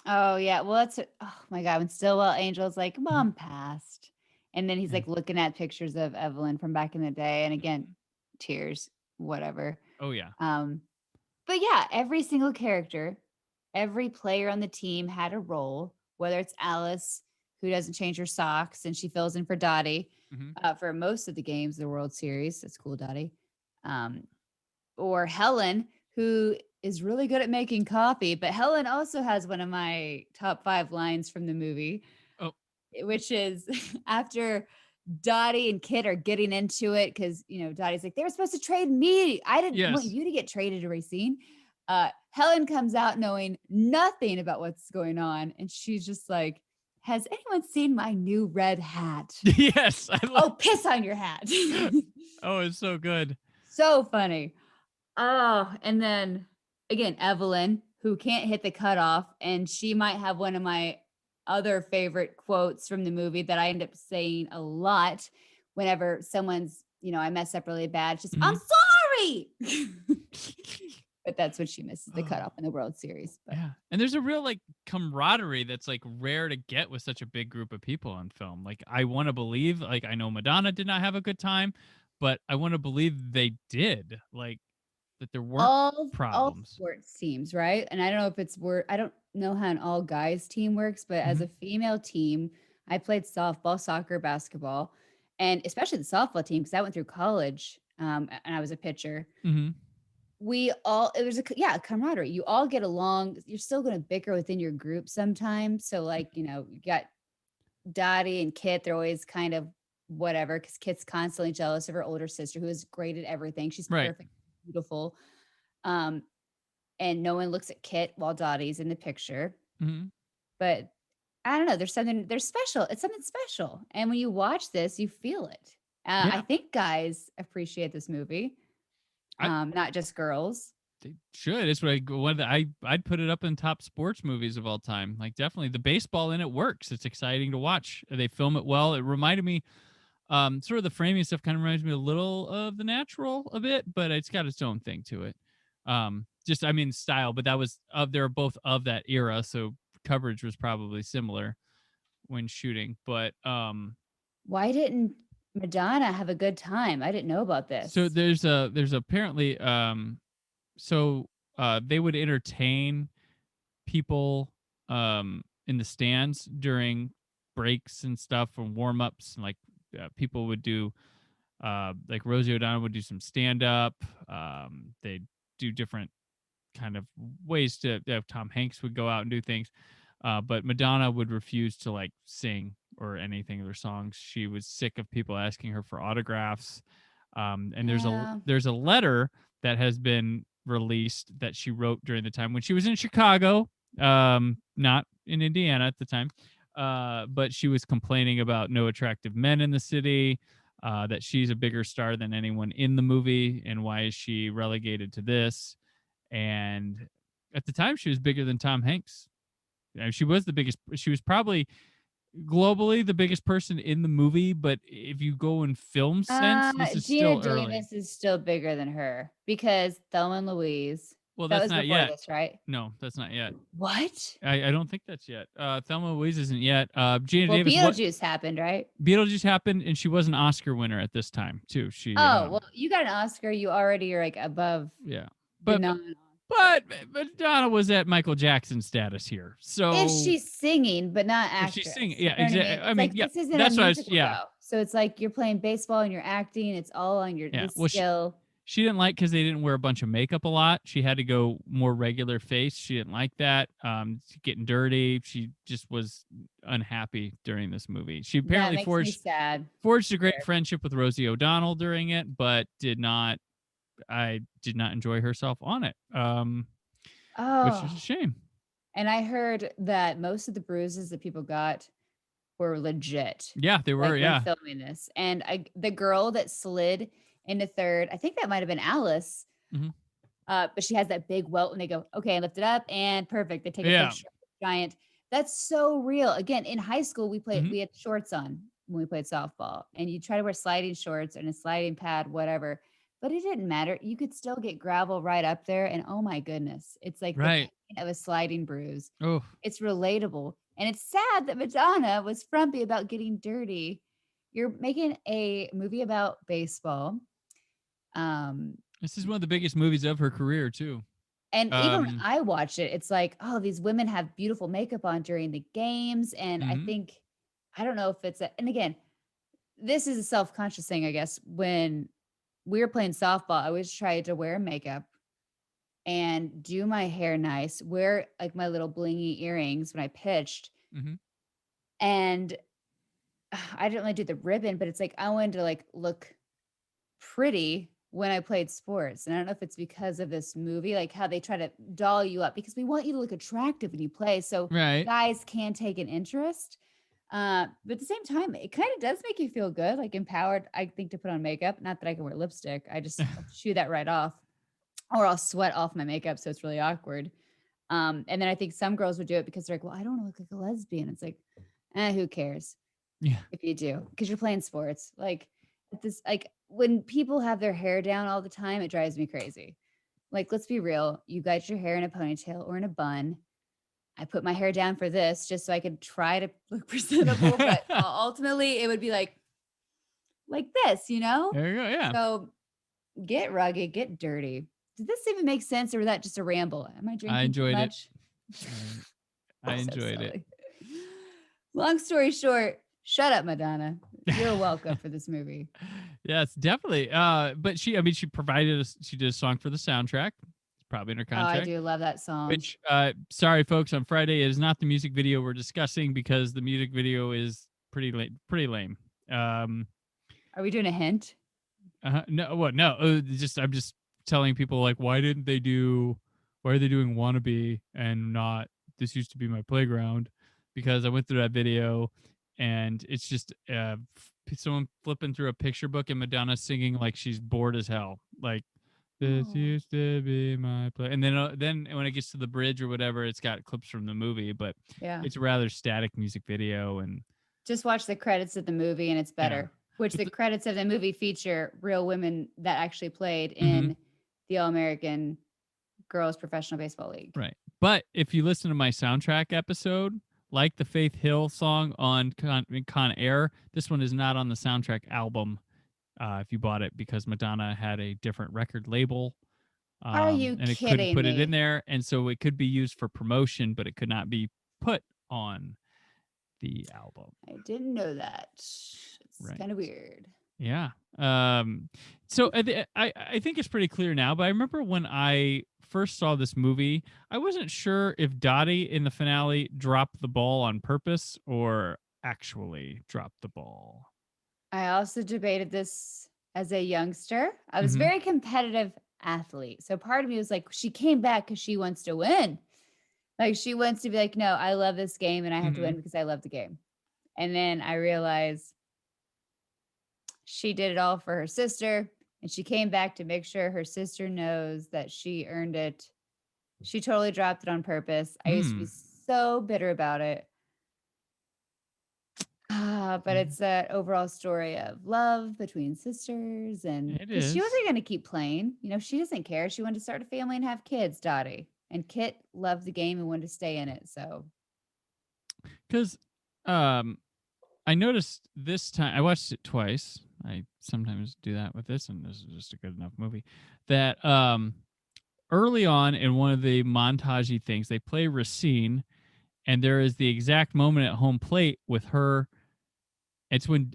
Oh yeah. Well, oh my God. When Stillwell Angel's like, mhm, Mom passed. And then he's yeah. like looking at pictures of Evelyn from back in the day. And again, tears, whatever. Oh yeah. Um, but yeah, every single character, every player on the team had a role, whether it's Alice, who doesn't change her socks and she fills in for Dottie Hmm. for most of the games, the World Series. That's cool, Dottie. Um, or Helen, who is really good at making coffee. But Helen also has one of my top 5 lines from the movie. Oh, which is after Dottie and Kit are getting into it because Dottie's like, they were supposed to trade me. I didn't want Yes. you to get traded to Racine. Helen comes out knowing nothing about what's going on, and she's just like, has anyone seen my new red hat? Yes. Oh, piss on your hat. Oh, it's so good. So funny. Oh, and then again, Evelyn, who can't hit the cutoff, and she might have one of my other favorite quotes from the movie that I end up saying a lot whenever I mess up really bad. She's, I'm Mhm. sorry. But that's when she misses the Oh, cutoff in the World Series. But yeah. And there's a real like camaraderie that's like rare to get with such a big group of people on film. Like I want to believe, like I know Madonna did not have a good time, but I want to believe they did. Like that there weren't all problems. sports teams, right? And I don't know if I don't know how an all guys team works, but as Hmm. a female team, I played softball, soccer, basketball, and especially the softball team because I went through college, and I was a pitcher. Hmm. We all it was a camaraderie. You all get along. You're still going to bicker within your group sometimes. So like you got Dottie and Kit. They're always kind of whatever because Kit's constantly jealous of her older sister who is great at everything. She's Right. perfect, beautiful. Um, and no one looks at Kit while Dottie's in the picture. Hmm. But I don't know. There's special. It's something special. And when you watch this, you feel it. I Yeah. think guys appreciate this movie, I not just girls. They should. It's what I'd put it up in top sports movies of all time. Like definitely the baseball in it works. It's exciting to watch. They film it well. It reminded me sort of the framing stuff kind of reminds me a little of The Natural a bit, but it's got its own thing to it. Just I mean style, but that was they're both of that era, so coverage was probably similar when shooting. But Why didn't Madonna have a good time? I didn't know about so this. there's apparently so they would entertain people in the stands during breaks and stuff and warm ups. Like people would do, like Rosie O'Donnell would do some stand up. They'd do different kind of ways to, Tom Hanks would go out and do things. But Madonna would refuse to like sing or anything of her songs. She was sick of people asking her for autographs. And Yeah. there's a letter that has been released that she wrote during the time when she was in Chicago, not in Indiana at the time. But she was complaining about no attractive men in the city, that she's a bigger star than anyone in the movie, and why is she relegated to this? And at the time, she was bigger than Tom Hanks. She was the biggest. She was probably globally the biggest person in the movie, but if you go in film sense, this is Gina still early. Davis is still bigger than her because Thelma and Louise. Well, That that's was not before yet. this, right? No, that's not yet. What? I don't think that's yet. Thelma Louise isn't yet. Gina Well, Davis. What Beetlejuice happened, right? Beetlejuice happened, and she was an Oscar winner at this time too. She, Oh, well, you got an Oscar. You already are like above yeah, the but non-Oscar. but Donna was at Michael Jackson status here. If So she's singing, but not if she's singing, actress. yeah, You know what I exactly. mean? I It's mean, like yeah, this isn't a that's what I was. musical Yeah, though. So it's like you're playing baseball and you're acting. It's all on yeah. the Well, skill. she didn't like because they didn't wear a bunch of makeup a lot. She had to go more regular face. She didn't like that. Getting dirty. She just was unhappy during this movie. She That apparently makes me sad. forged a For great friendship with Rosie O'Donnell during it, but did not. I did not enjoy herself on it, which is a Oh, shame. and I heard that most of the bruises that people got were legit, Yeah, they were. like when Yeah. filming this. And the girl that slid into third, I think that might have been Alice. Hmm. But she has that big welt and they go, okay, lift it up and perfect. They take a Yeah. picture. Giant. That's so real. Again, in high school, Hmm. we had shorts on when we played softball, and you try to wear sliding shorts and a sliding pad, whatever. But it didn't matter. You could still get gravel right up there. And oh my goodness, it's like the pain Right. of a sliding bruise. Oh, It's relatable. And it's sad that Madonna was frumpy about getting dirty. You're making a movie about baseball. Um, this is one of the biggest movies of her career too. And even when Um. I watch it, it's like, oh, these women have beautiful makeup on during the games. And I Hmm. think, I don't know if and again, this is a self conscious thing, I guess. When we were playing softball, I always tried to wear makeup and do my hair nice, wear like my little blingy earrings when I pitched. Hmm. And I didn't really do the ribbon, but it's like I wanted to like look pretty when I played sports. And I don't know if it's because of this movie, like how they try to doll you up because we want you to look attractive when you play. So Right. guys can take an interest. But at the same time, it kind of does make you feel good, like empowered, I think, to put on makeup. Not that I can wear lipstick. I'll shoo that right off. Or I'll sweat off my makeup. So it's really awkward. And then I think some girls would do it because they're like, well, I don't want to look like a lesbian. It's like, who cares Yeah. if you do? Because you're playing sports. Like this, like when people have their hair down all the time, it drives me crazy. Like, let's be real. You got your hair in a ponytail or in a bun. I put my hair down for this just so I could try to look presentable, but ultimately it would be like this, you know? There you go. Yeah. So get rugged, get dirty. Did this even make sense or was that just a ramble? Am I I drinking too enjoyed it. much? I So enjoyed it. silly. Long story short, shut up, Madonna. You're welcome for this movie. Yes, definitely. But she provided she did a song for the soundtrack. It's probably in her Oh, I contract. do love that song. Which, sorry, folks, on Friday it is not the music video we're discussing because the music video is pretty lame. Pretty lame. Are we doing a hint? No, what? No, I'm just telling people like, why are they doing "Wannabe" and not "This Used to Be My Playground"? Because I went through that video, and it's just someone flipping through a picture book and Madonna singing like she's bored as hell, like "This Oh. used to be my play," and then when it gets to the bridge or whatever, it's got clips from the movie, but Yeah. it's a rather static music video, and Just watch the credits of the movie and it's yeah. better. Which But the the, credits of the movie feature real women that actually played mhm. in the All-American Girls Professional Baseball League. Right. But if you listen to my soundtrack episode, like the Faith Hill song on Con Air, this one is not on the soundtrack album if you bought it because Madonna had a different record label Are you and it couldn't kidding put it in me? there. And so it could be used for promotion, but it could not be put on the album. I didn't know that. It's Right. kind of weird. Yeah. So I think it's pretty clear now, but I remember when I first saw this movie, I wasn't sure if Dottie in the finale dropped the ball on purpose or actually dropped the ball. I also debated this as a youngster. I was a Mm-hmm. very competitive athlete. So part of me was like, she came back because she wants to win. Like she wants to be like, no, I love this game and I have to Mm-hmm. win because I love the game. And then I realized she did it all for her sister. And she came back to make sure her sister knows that she earned it. She totally dropped it on purpose. I used to be Hmm. so bitter about it. But Mhm. it's that overall story of love between sisters, and It because she is. wasn't going to keep playing, she doesn't care. She wanted to start a family and have kids, Dottie. And Kit loved the game and wanted to stay in it. So, Because um, I noticed this time, I watched it twice. I sometimes do that with this, and this is just a good enough movie. That early on in one of the montagey things, they play Racine, and there is the exact moment at home plate with her. It's when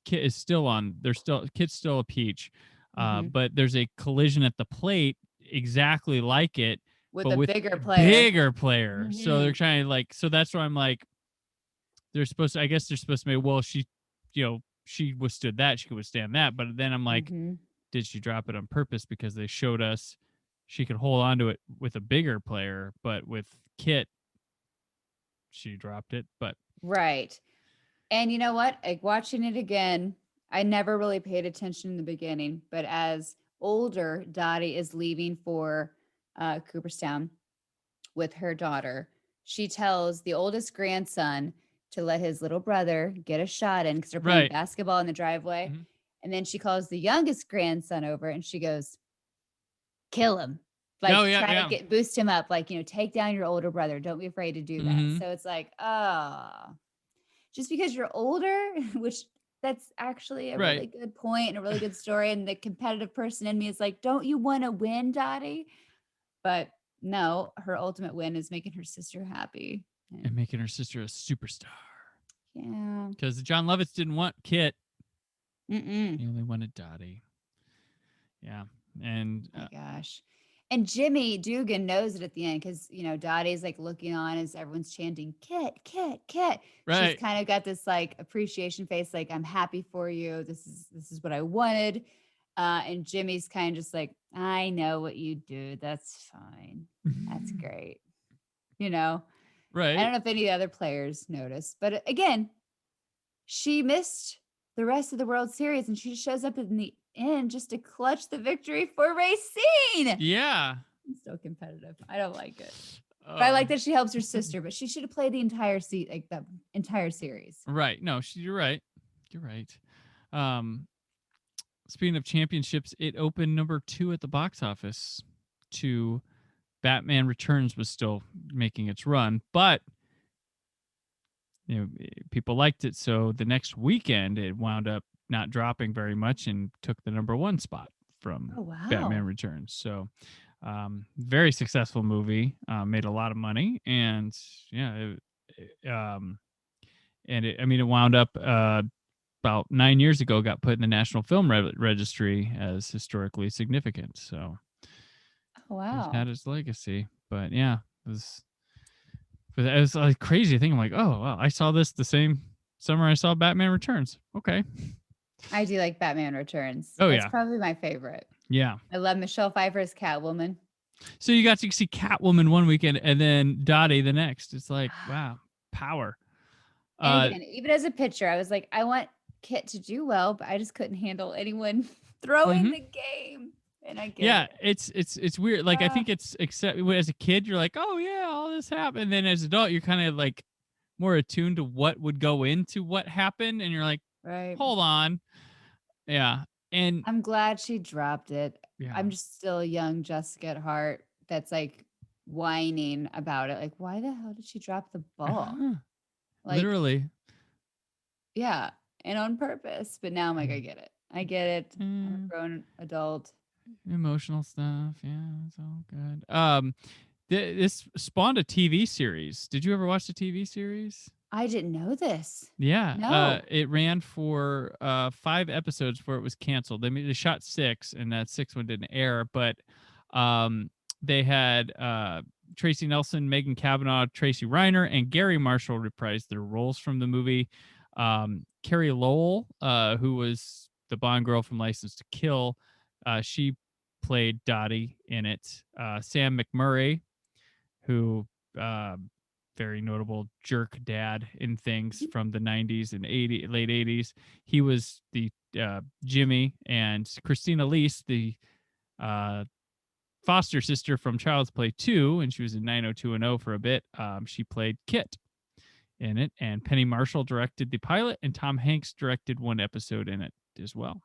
Kit is still on. There's still Kit's still a peach, mhm. but there's a collision at the plate exactly like it, With but a with bigger a player. bigger player. So they're Mhm. trying to like. So that's why I'm like, they're supposed to. I guess they're supposed to be. Well, she withstood that. She could withstand that. But then I'm like, Mhm. did she drop it on purpose because they showed us she could hold on to it with a bigger player, but with Kit, she dropped it. But Right. And you know what? Like watching it again, I never really paid attention in the beginning, but as older, Dottie is leaving for Cooperstown with her daughter. She tells the oldest grandson to let his little brother get a shot in because they're playing right. basketball in the driveway. Mhm. And then she calls the youngest grandson over and she goes, kill him. Oh Like yeah, try to yeah. boost him up, like, take down your older brother. Don't be afraid to do that. Hmm. So it's like, just because you're older, which that's actually a Right. really good point and a really good story. And the competitive person in me is like, don't you want to win, Dottie? But no, her ultimate win is making her sister happy. And And making her sister a superstar. yeah. Because John Lovitz didn't want Kit; Mm-mm. he only wanted Dottie. Yeah, and My gosh. And Jimmy Dugan knows it at the end because, Dottie's like looking on as everyone's chanting, Kit, Kit, Kit. She's Right. kind of got this like appreciation face, like, I'm happy for you. This is what I wanted. And Jimmy's kind of just like, I know what you do. That's fine. That's great. You know, I Right. don't know if any of the other players noticed, but again, she missed the rest of the World Series and she shows up in the end just to clutch the victory for Racine. Yeah. It's so competitive. I don't like it. But I Oh. like that she helps her sister, but she should have played the entire like the entire series. Right. No, you're right. You're right. Um, Speaking of championships, it opened number 2 at the box office. To Batman Returns was still making its run, but people liked it, so the next weekend it wound up not dropping very much and took the number 1 spot from Oh Batman wow. Returns. So very successful movie, made a lot of money, and yeah, I mean, it wound up about 9 years ago, got put in the National Film Registry as historically significant. So Oh it's wow. had its legacy. But yeah, it was like crazy thing. I'm like, oh, wow, I saw this the same summer I saw Batman Returns. Okay. I do like Batman Returns. Oh That's yeah, probably my favorite. yeah. I love Michelle Pfeiffer's Catwoman. So you got to see Catwoman one weekend and then Dottie the next. It's like, wow, power. And Uh, again, even as a pitcher, I was like, I want Kit to do well, but I just couldn't handle anyone throwing mhm. the game. And I get Yeah, it. it's weird. Like I Uh, think it's except as a kid, you're like, oh yeah, all this happened. And then as an adult, you're kind of like more attuned to what would go into what happened, and you're like, right. hold on, yeah, and I'm glad she dropped it. yeah, I'm just still a young Jessica at heart that's like whining about it. Like, why the hell did she drop the ball? Like, literally. yeah, and on purpose. But now I'm like, I get it. I get it. I'm a Mm, grown adult. emotional stuff. Yeah, it's all good. This spawned a TV series. Did you ever watch the TV series? I didn't know this. Yeah, No. it ran for 5 episodes before it was canceled. They shot 6, and that 6th one didn't air. But um, they had Tracy Nelson, Megan Kavanaugh, Tracy Reiner, and Gary Marshall reprised their roles from the movie. Carrie Lowell, who was the Bond girl from License to Kill, she played Dottie in it. Sam McMurray, who uh, very notable jerk dad in things from the 90s and late 80s. He was the Jimmy, and Christina Leese, the uh, foster sister from Child's Play 2, and she was in 90210 for a bit. She played Kit in it, and Penny Marshall directed the pilot, and Tom Hanks directed one episode in it as well.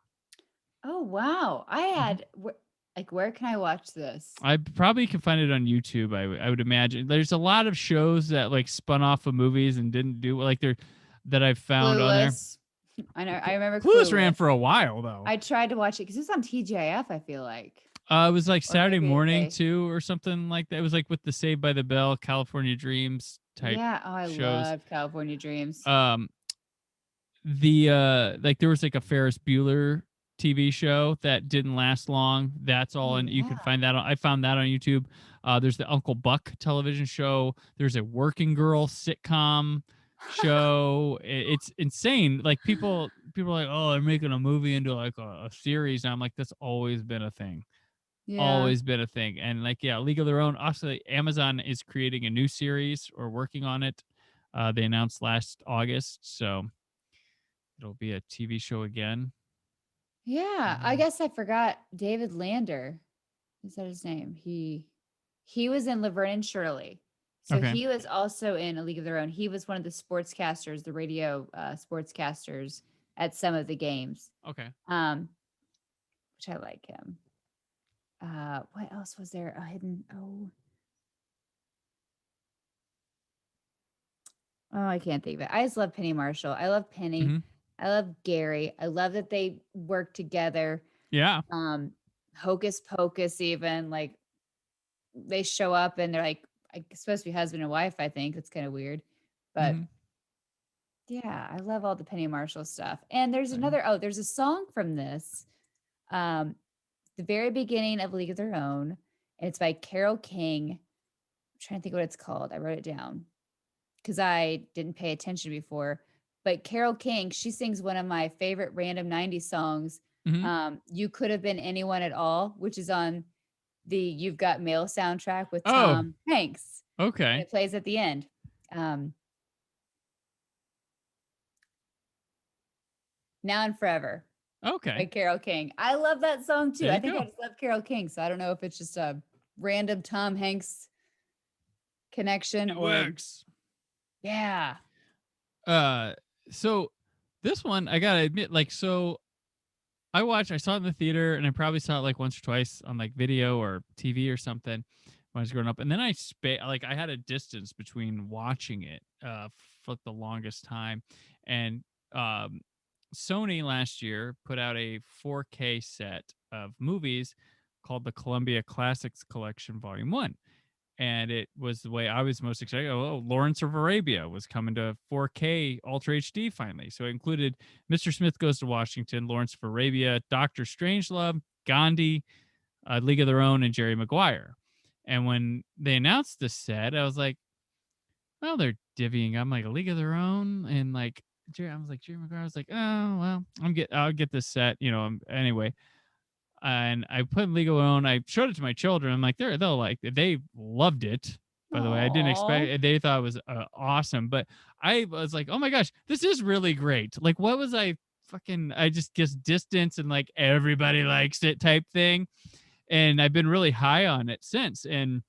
Oh, wow. I Mhm. had, like, where can I watch this? I probably can find it on YouTube. I would imagine there's a lot of shows that like spun off of movies and didn't do like they're that I've found on there. Clueless. I know. I remember Clueless ran Clueless. for a while though. I tried to watch it because it was on TGIF, I feel like. It was like Or Saturday maybe morning they, too, or something like that. It was like with the Saved by the Bell, California Dreams type yeah. Oh, I shows. love California Dreams. Um, like there was like a Ferris Bueller TV show that didn't last long. That's all, Oh, and you can yeah. find that. I found that on YouTube. There's the Uncle Buck television show. There's a Working Girl sitcom show. It's insane. Like people are like, oh, they're making a movie into like a series. And I'm like, that's always been a thing. Yeah. Always been a thing. And like, yeah, League of Their Own. Also, Amazon is creating a new series or working on it. They announced last August, so it'll be a TV show again. Yeah. I Um, guess I forgot David Lander. Is that his name? He was in Laverne and Shirley. So okay. he was also in A League of Their Own. He was one of the sportscasters, the radio sportscasters at some of the games. Okay. Um, which I like him. What else was there? A hidden oh, I can't think of it. I just love Penny Marshall. I love Penny. Hmm. I love Gary. I love that they work together. Yeah. Hocus Pocus, even like they show up and they're like supposed to be husband and wife, I think. It's kind of weird. But Hmm. yeah, I love all the Penny Marshall stuff. And there's Same. there's a song from this. The very beginning of League of Their Own. and it's by Carole King. I'm trying to think what it's called. I wrote it down because I didn't pay attention before. But Carole King, she sings one of my favorite random 90s songs. Hmm. You Could Have Been Anyone at All, which is on the You've Got Mail soundtrack with Oh, Tom Hanks. And okay. it plays at the end. Um, Now and Forever by Okay. Carole King. I love that song too. There I you think I go. just love Carole King. So I don't know if it's just a random Tom Hanks connection It or works. yeah. Uh, so this one, I gotta admit, like, so I saw it in the theater, and I probably saw it like once or twice on like video or TV or something when I was growing up. And then like I had a distance between watching it for the longest time. And um, Sony last year put out a 4K set of movies called the Columbia Classics Collection Volume 1, and it was the way I was most excited. Oh, Lawrence of Arabia was coming to 4K Ultra HD finally. So it included Mr. Smith Goes to Washington, Lawrence of Arabia, Doctor Strangelove, Gandhi, League of Their Own, and Jerry Maguire. And when they announced this set, I was like, well, they're divvying up like a League of Their Own and like I was like Jerry Maguire. I was like, oh well, I'll get this set, anyway. And I put League of Their Own. I showed it to my children. I'm like, they'll like it. They loved it. By the way, I didn't Aw. expect. They thought it was awesome, but I was like, oh my gosh, this is really great. Like, what was I fucking? I just guess distance and like everybody likes it type thing, and I've been really high on it since. And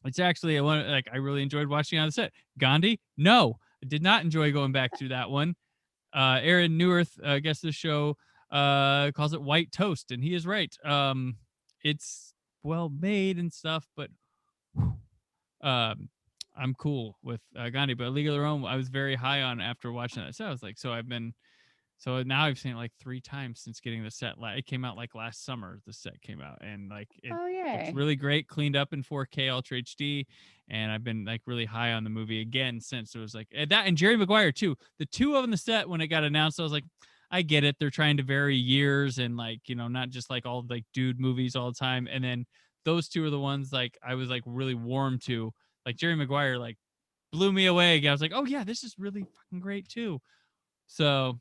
it's actually one like I really enjoyed watching on the set. Gandhi, no, I did not enjoy going back through that one. Aaron Newerth, guest of the show, calls it white toast, and he is right. It's well made and stuff, but um, I'm cool with Gandhi. But League of Their Own, I was very high on after watching that. So I was like, so now I've seen it like 3 times since getting the set. It came out like last summer. The set came out, and like Oh it's yay. really great, cleaned up in 4K Ultra HD. And I've been like really high on the movie again since. It was like that and Jerry Maguire too. The two of them, the set when it got announced, I was like, I get it. They're trying to vary years and like not just like all like dude movies all the time. And then those two are the ones like I was like really warm to. Like Jerry Maguire like blew me away. I was like, oh yeah, this is really fucking great too. So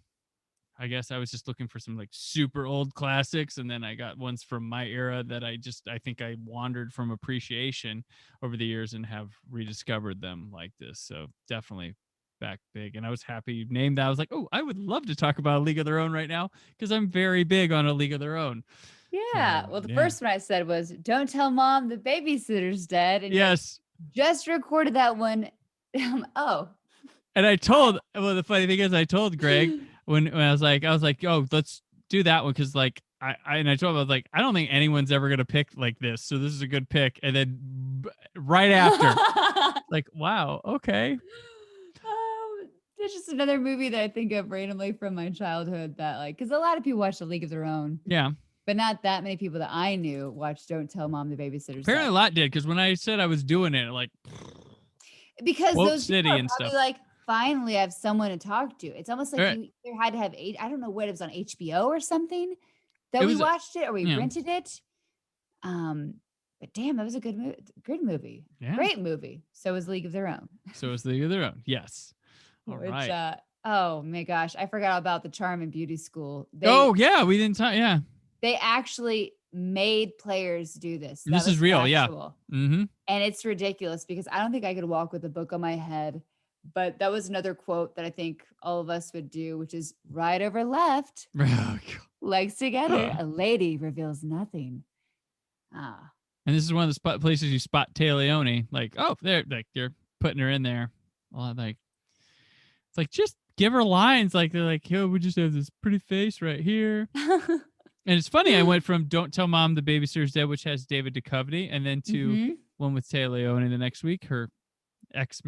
I guess I was just looking for some like super old classics, and then I got ones from my era that I think I wandered from appreciation over the years and have rediscovered them like this. So definitely back big, and I was happy you named that. I was like, oh, I would love to talk about a League of Their Own right now because I'm very big on a League of Their Own. Yeah. So Well, the yeah, first one I said was "Don't tell mom the babysitter's dead," and you yes. just recorded that one. Oh. And well, the funny thing is, I told Greg when I was like, oh, let's do that one because like and I told him I was like, I don't think anyone's ever gonna pick like this, so this is a good pick. And then right after, like, wow, okay, There's just another movie that I think of randomly from my childhood that like because a lot of people watch The League of Their Own, yeah. but not that many people that I knew watched Don't Tell Mom the Babysitter's Apparently, Dead. a lot did because when I said I was doing it, like Because Quote those people City are and stuff. probably like, finally, I have someone to talk to. It's almost All like right. you either had to have I don't know what it was on HBO or something that It we was, watched it or we you know, rented it. Um, but damn, that was a good movie. yeah. Great movie. So was League of Their Own. So it's the other own. Yes. All Which right. oh my gosh, I forgot about the Charm and Beauty School. Oh yeah, we didn't talk. Yeah, They actually made players do this. That this is was real. Yeah. factual. Mm-hmm. And it's ridiculous because I don't think I could walk with a book on my head. But that was another quote that I think all of us would do, which is right over left, legs together. A lady reveals nothing. Ah. And this is one of the places you spot Tay Leone. Like, oh, they're putting her in there. Well, like, it's like just give her lines. Like they're like, yo, we just have this pretty face right here. And it's funny. I went from "Don't Tell Mom the Babysitter's Dead," which has David Duchovny, and then to Mhm. one with Tay Leone the next week, her ex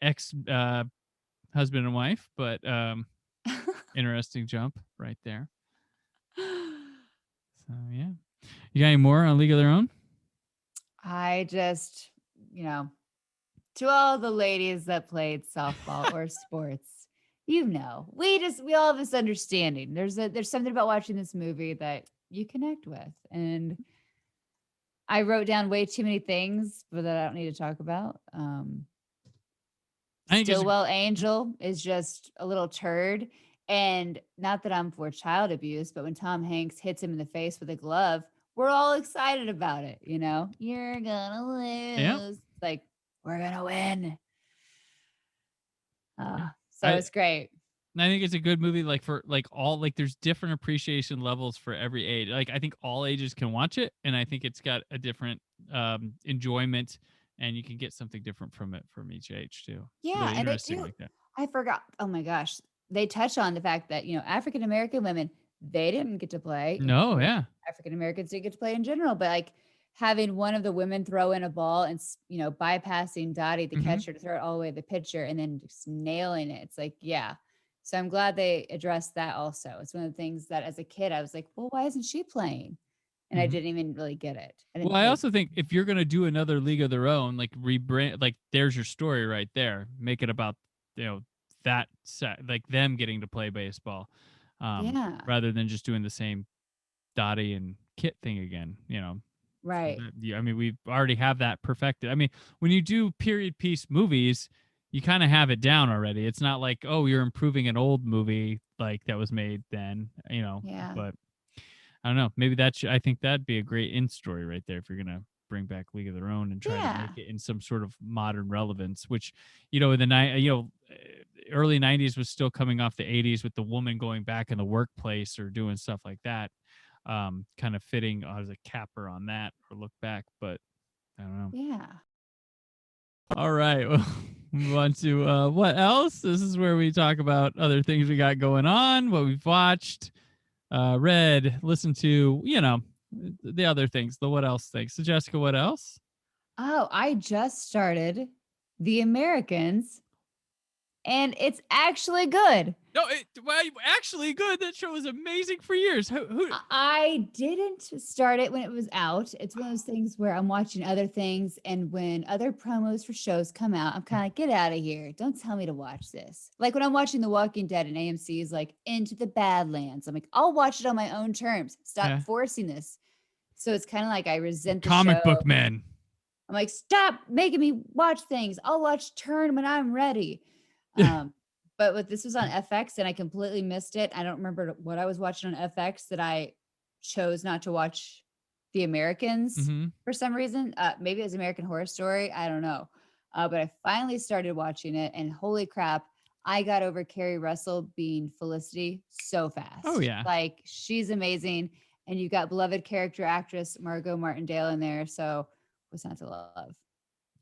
ex husband and wife. But interesting jump right there. So yeah, you got any more on League of Their Own? I just, you know, to all the ladies that played softball or sports, we all have this understanding. There's something about watching this movie that you connect with. And I wrote down way too many things, but that I don't need to talk about. I think it's Stillwell Angel is just a little turd. And not that I'm for child abuse, but when Tom Hanks hits him in the face with a glove, we're all excited about it. You know, you're gonna yeah. lose. Like, we're gonna win. Yeah. So it's great. I think it's a good movie, like for like all like there's different appreciation levels for every age. Like I think all ages can watch it, and I think it's got a different enjoyment, and you can get something different from it from each age too. It's Yeah, really and they interesting do. like that. I forgot. Oh my gosh. They touch on the fact that, African American women, they didn't get to play. No, Well, yeah. African Americans didn't get to play in general, but like having one of the women throw in a ball and, bypassing Dottie, the Hmm. catcher, to throw it all the way to the pitcher and then just nailing it. It's like, yeah. So I'm glad they addressed that also. It's one of the things that as a kid, I was like, well, why isn't she playing? And I Hmm. didn't even really get it. I Well, didn't I like, also think if you're gonna do another League of Their Own, like rebrand, like there's your story right there. Make it about you know that set, like them getting to play baseball, yeah, rather than just doing the same Dottie and Kit thing again. So right. that, yeah, I mean, we already have that perfected. I mean, when you do period piece movies, you kind of have it down already. It's not like, oh, you're improving an old movie like that was made then, Yeah. but I don't know. Maybe I think that'd be a great in story right there if you're gonna bring back League of Their Own and try to make Yeah. it in some sort of modern relevance. Which, in the night, early '90s was still coming off the '80s with the woman going back in the workplace or doing stuff like that. Kind of fitting as a capper on that or look back, but I don't know. Yeah. All right. Well, move on to what else? This is where we talk about other things we got going on, what we've watched, read, listened to, the other things, the what else things. So, Jessica, what else? Oh, I just started The Americans, and it's actually good. No, well, actually, good. That show was amazing for years. Who I didn't start it when it was out. It's one of those things where I'm watching other things, and when other promos for shows come out, I'm kind of like, get out of here. Don't tell me to watch this. Like when I'm watching The Walking Dead and AMC is like, Into the Badlands. I'm like, I'll watch it on my own terms. Stop yeah, forcing this. So it's kind of like I resent the show. comic book men. I'm like, stop making me watch things. I'll watch Turn when I'm ready. Yeah. But this was on FX and I completely missed it. I don't remember what I was watching on FX that I chose not to watch The Americans Mm-hmm. for some reason. Maybe it was American Horror Story. I don't know. But I finally started watching it, and holy crap, I got over Carrie Russell being Felicity so Oh fast. yeah. Like, she's amazing. And you got beloved character actress Margot Martindale in there. So what's not to love?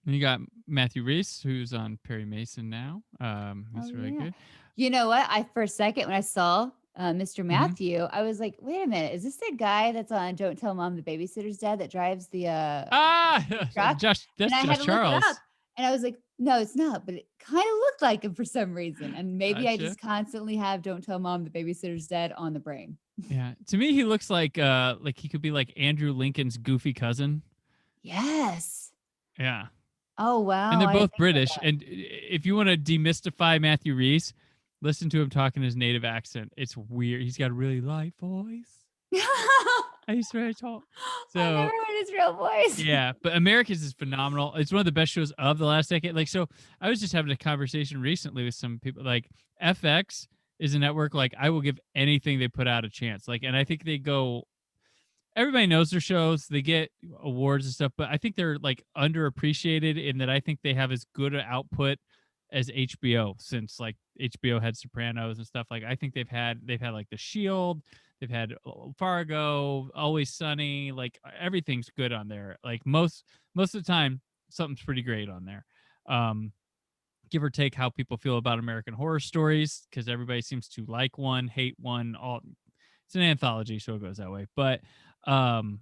And you got Matthew Reese, who's on Perry Mason now. Oh He's really yeah. good. You know what? I for a second when I saw Mr. Mm-hmm. Matthew, I was like, wait a minute, is this the guy that's on Don't Tell Mom the Babysitter's Dad that drives Ah, the truck? that's And I Josh had to look it up. Charles. And I was like, no, it's not, but it kind of looked like him for some reason. And maybe I Gotcha. just constantly have Don't Tell Mom the Babysitter's Dead on the brain. Yeah, to me, he looks like he could be like Andrew Lincoln's goofy cousin. Yes. Yeah, Oh and wow. they're I didn't both think about British. And if you want to demystify Matthew Reese, listen to him talking his native accent. It's weird. He's got a really light voice. that. I used to talk. I've never So heard his real voice. yeah, but Americans is phenomenal. It's one of the best shows of the last decade. Like, so I was just having a conversation recently with some people. Like, FX is a network. Like, I will give anything they put out a chance. Like, and I think they go everybody knows their shows. They get awards and stuff, but I think they're like underappreciated in that I think they have as good an output as HBO since like HBO had Sopranos and stuff. Like I think they've had like The Shield, they've had Fargo, Always Sunny, like everything's good on there. Like most of the time something's pretty great on there. Um Give or take how people feel about American Horror Stories because everybody seems to like one, hate one, all it's an anthology, so it goes that way. But um,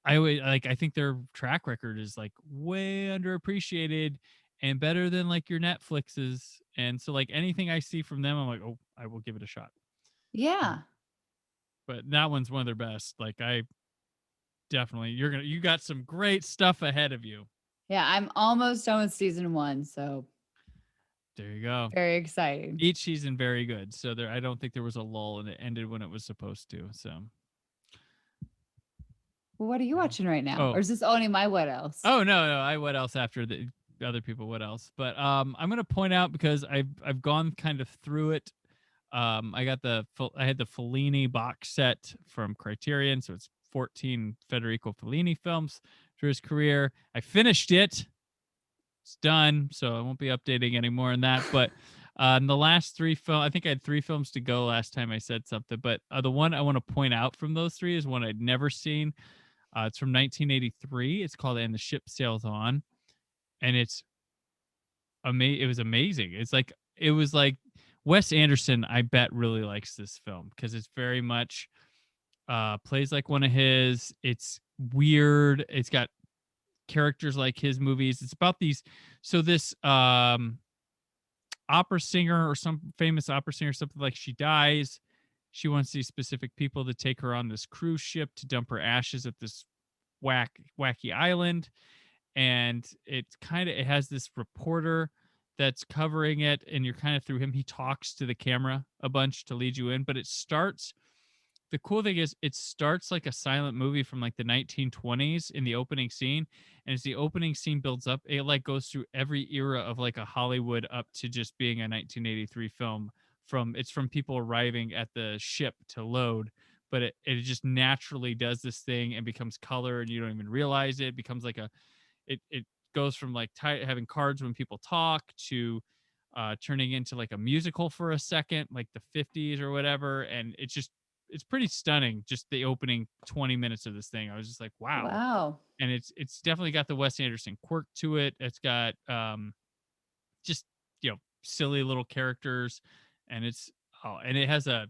I think their track record is like way underappreciated and better than like your Netflixes. And so like anything I see from them, I'm like, oh, I will give it a shot. Yeah. But that one's one of their best. Like I definitely you got some great stuff ahead of you. Yeah. I'm almost done with season one. So There you go. very exciting. Each season very good. So there I don't think there was a lull and it ended when it was supposed to. So Well, what are you watching right now? Or Oh, is this only my what else? oh no, I what else after the other people? What else? But I'm gonna point out because I've gone kind of through it. I had the Fellini box set from Criterion, so it's 14 Federico Fellini films through his career. I finished it. It's done, so I won't be updating anymore on that. But in the last three film, I think I had three films to go last time I said something. But the one I want to point out from those three is one I'd never seen. It's from 1983. It's called "And the Ship Sails On," and it was amazing. It was like Wes Anderson, I bet, really likes this film because it's very much plays like one of his. It's weird. It's got characters like his movies. It's about these. So this opera singer or some famous opera singer, something like she dies. She wants these specific people to take her on this cruise ship to dump her ashes at this wacky island. And it has this reporter that's covering it, and you're kind of through him. He talks to the camera a bunch to lead you in, but the cool thing is it starts like a silent movie from like the 1920s in the opening scene, and as the opening scene builds up, it like goes through every era of like a Hollywood up to just being a 1983 film. From people arriving at the ship to load, but it just naturally does this thing and becomes color, and you don't even realize it becomes like it goes from like having cards when people talk to turning into like a musical for a second, like the 50s or whatever. And it's pretty stunning. Just the opening 20 minutes of this thing, I was just like, wow. Wow. And it's definitely got the Wes Anderson quirk to it. It's got just silly little characters, and and it has a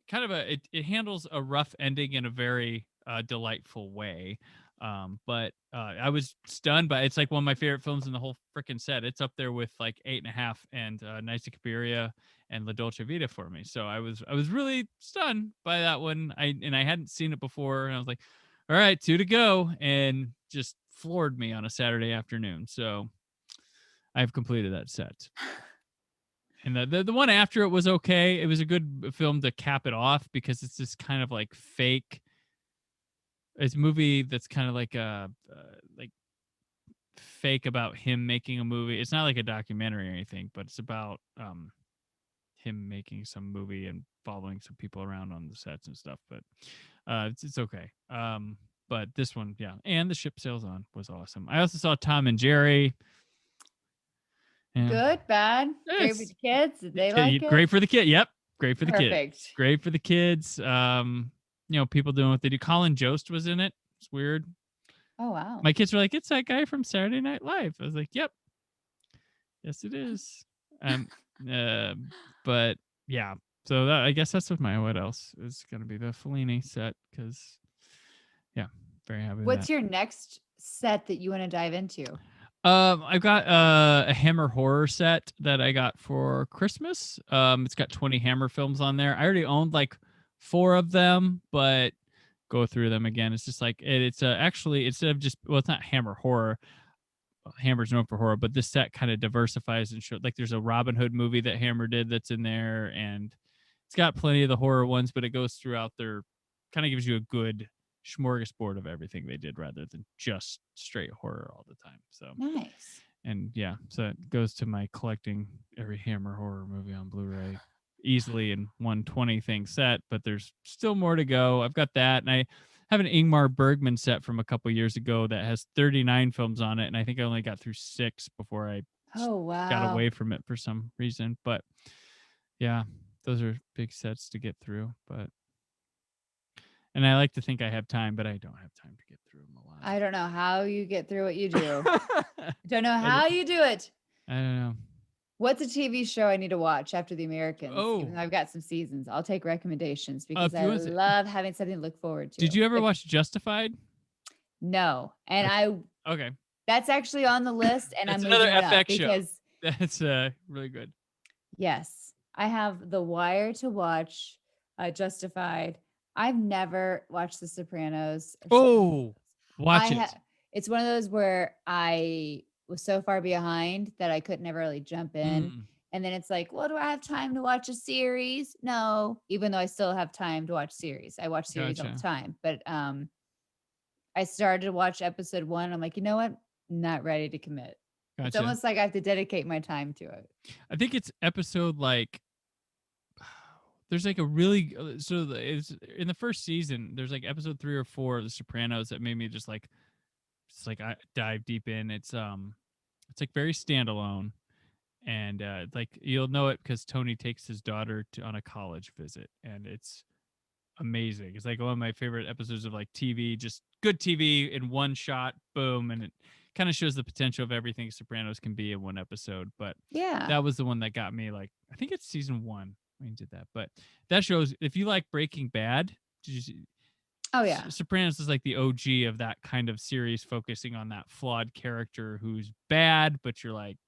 kind of it handles a rough ending in a very delightful way. But I was stunned by it's like one of my favorite films in the whole freaking set. It's up there with like 8.5 and Nights of Cabiria and La Dolce Vita for me. So I was really stunned by that one. I hadn't seen it before, and I was like, all right, two to go, and just floored me on a Saturday afternoon. So I've completed that set. And the one after it was okay. It was a good film to cap it off because it's this kind of like fake. It's a movie that's kind of like a like fake about him making a movie. It's not like a documentary or anything, but it's about him making some movie and following some people around on the sets and stuff. But it's okay. But this one, yeah, and The Ship Sails On was awesome. I also saw Tom and Jerry. Yeah, Good, bad, great for it's the kids. Did they like it? great for the kid. Yep, great for the kid. Perfect. Great for the kids. People doing what they do. Colin Jost was in it. It's weird. Oh, wow. My kids were like, "It's that guy from Saturday Night Live." I was like, "Yep, yes, it is." Um, uh, but yeah. So I guess that's what else is going to be the Fellini set because yeah, very happy with What's that. your next set that you want to dive into? I've got a Hammer horror set that I got for Christmas. It's got 20 Hammer films on there. I already owned like 4 of them, but go through them again. It's just like it's actually instead of just it's not Hammer horror. Hammer's known for horror, but this set kind of diversifies and show like there's a Robin Hood movie that Hammer did that's in there, and it's got plenty of the horror ones, but it goes throughout their kind of gives you a good smorgasbord of everything they did rather than just straight horror all the time. So Nice. and yeah, so it goes to my collecting every Hammer horror movie on Blu-ray easily in 120 thing set, but there's still more to go. I've got that, and I have an Ingmar Bergman set from a couple years ago that has 39 films on it, and I think I only got through 6 before I Oh, got wow. away from it for some reason. But yeah, those are big sets to get through. But and I like to think I have time, but I don't have time to get through them a lot. I don't know how you get through what you do. I I don't know how you do it. don't know. What's a TV show I need to watch after The Americans? Even Oh, though I've got some seasons, I'll take recommendations because if you I want to, love having something to look forward did to. you ever If watch Justified? no, and Okay, that's actually on the list, and I'm that's another moving it up FX show. because That's really good. yes, I have The Wire to watch, Justified. I've never watched The Sopranos. Oh, I watch it. ha it's one of those where I was so far behind that I could never really jump in. Mm, And then it's like, well, do I have time to watch a series? No, even though I still have time to watch series. I watch series all the gotcha. time. But I started to watch episode 1. I'm like, you know what? Not ready to commit. It's Gotcha. almost like I have to dedicate my time to it. I think it's episode like there's like a really it's in the first season. There's like episode 3 or 4 of The Sopranos that made me just like I dive deep in. It's like very standalone, and like you'll know it because Tony takes his daughter on a college visit, and it's amazing. It's like one of my favorite episodes of like TV, just good TV in one shot, boom, and it kind of shows the potential of everything Sopranos can be in one episode. But Yeah. that was the one that got me. Like I think it's season 1 when he did that, but that shows if you like Breaking Bad. Oh yeah. Sopranos is like the OG of that kind of series, focusing on that flawed character who's bad, but you're like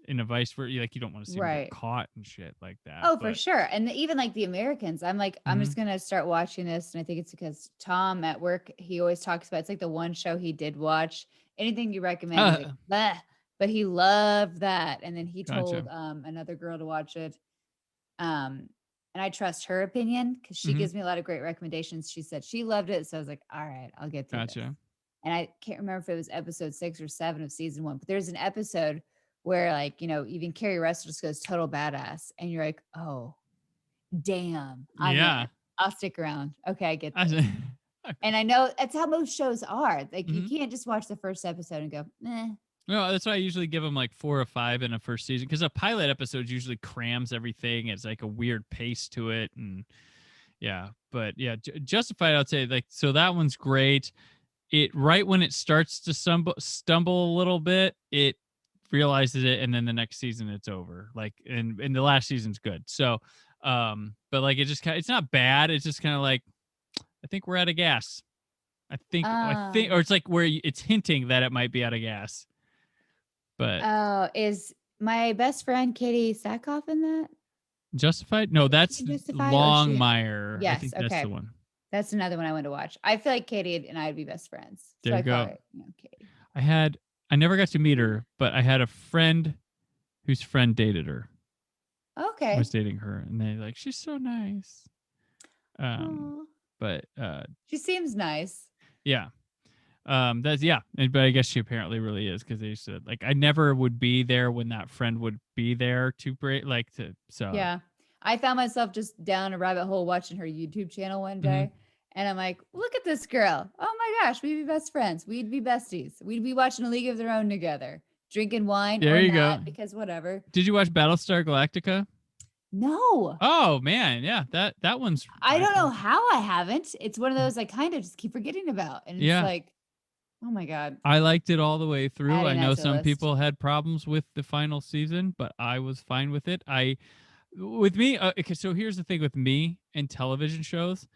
in a vice where you like you don't want to see him get Right. caught and shit like that. Oh, for But sure. And even like The Americans, I'm like, I'm Mhm. just gonna start watching this. And I think it's because Tom at work, he always talks about it's like the one show he did watch. Anything you recommend, he's like, bleh. But he loved that. And then he told Gotcha. another girl to watch it. Um, and I trust her opinion because she Mhm. gives me a lot of great recommendations. She said she loved it. So I was like, all right, I'll get through this. Gotcha. And I can't remember if it was episode 6 or 7 of season 1, but there's an episode where like, even Carrie Russell just goes total badass. And you're like, oh, damn, I'm in. Yeah. I'll stick around. Okay, I get I this. see. And I know that's how most shows are. Like you Mhm. can't just watch the first episode and go, eh. No, that's why I usually give them like 4 or 5 in a first season because a pilot episode usually crams everything. It's like a weird pace to it, and yeah. But yeah, Justified, I'd say like so that one's great. It right when it starts to stumble a little bit, it realizes it, and then the next season it's over. Like, and the last season's good. So, but like it just kind, it's not bad. It's just kind of like I think we're out of gas. I think, or Um, it's like where it's hinting that it might be out of gas. But oh, is my best friend Katie Sackhoff in that? Justified? No, Is she that's in Justified or is she? Longmire. I Yes. think that's the Okay. one. That's another one I want to watch. I feel like Katie and I'd be best friends. So There you I call go. her, Katie. I never got to meet her, but I had a friend whose friend dated her. Was Okay. dating her, and they like she's so nice. Um, Aw. but She seems nice. yeah, that's yeah. But I guess she apparently really is because they said like I never would be there when that friend would be there to break like to so. Yeah. I found myself just down a rabbit hole watching her YouTube channel one Mhm. day. And I'm like, look at this girl. Oh my gosh, we'd be best friends. We'd be besties. We'd be watching A League of Their Own together, drinking wine There or you go. not, because whatever. Did you watch Battlestar Galactica? No, Oh man, yeah that one's I don't know how I haven't. It's one of those I kind of just keep forgetting about. And it's yeah. like, oh my God, I liked it all the way through. I adding that know to the some list. people had problems with the final season, but I was fine with it. With me, okay, so here's the thing with me and television shows,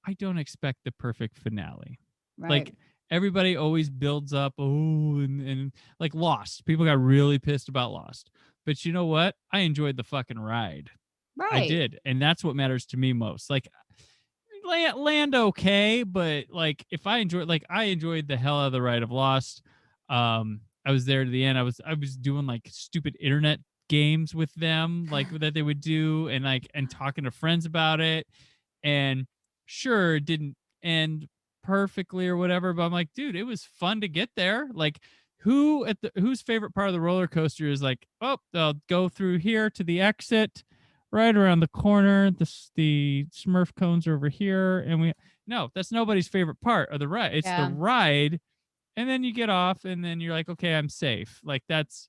I don't expect the perfect finale. Right. Like everybody always builds up, and like Lost. People got really pissed about Lost. But you know what? I enjoyed the fucking ride. I Right. did. And that's what matters to me most. Like land okay, but like if I enjoyed the hell out of the ride of Lost. I was there to the end. I was doing like stupid internet games with them, like that they would do, and like and talking to friends about it. And sure, it didn't end perfectly or whatever, but I'm like, dude, it was fun to get there. Like whose favorite part of the roller coaster is like, oh, I'll go through here to the exit right around the corner. The Smurf cones are over here, and we no, that's nobody's favorite part of the ride. It's the Yeah. ride, and then you get off, and then you're like, okay, I'm safe. Like that's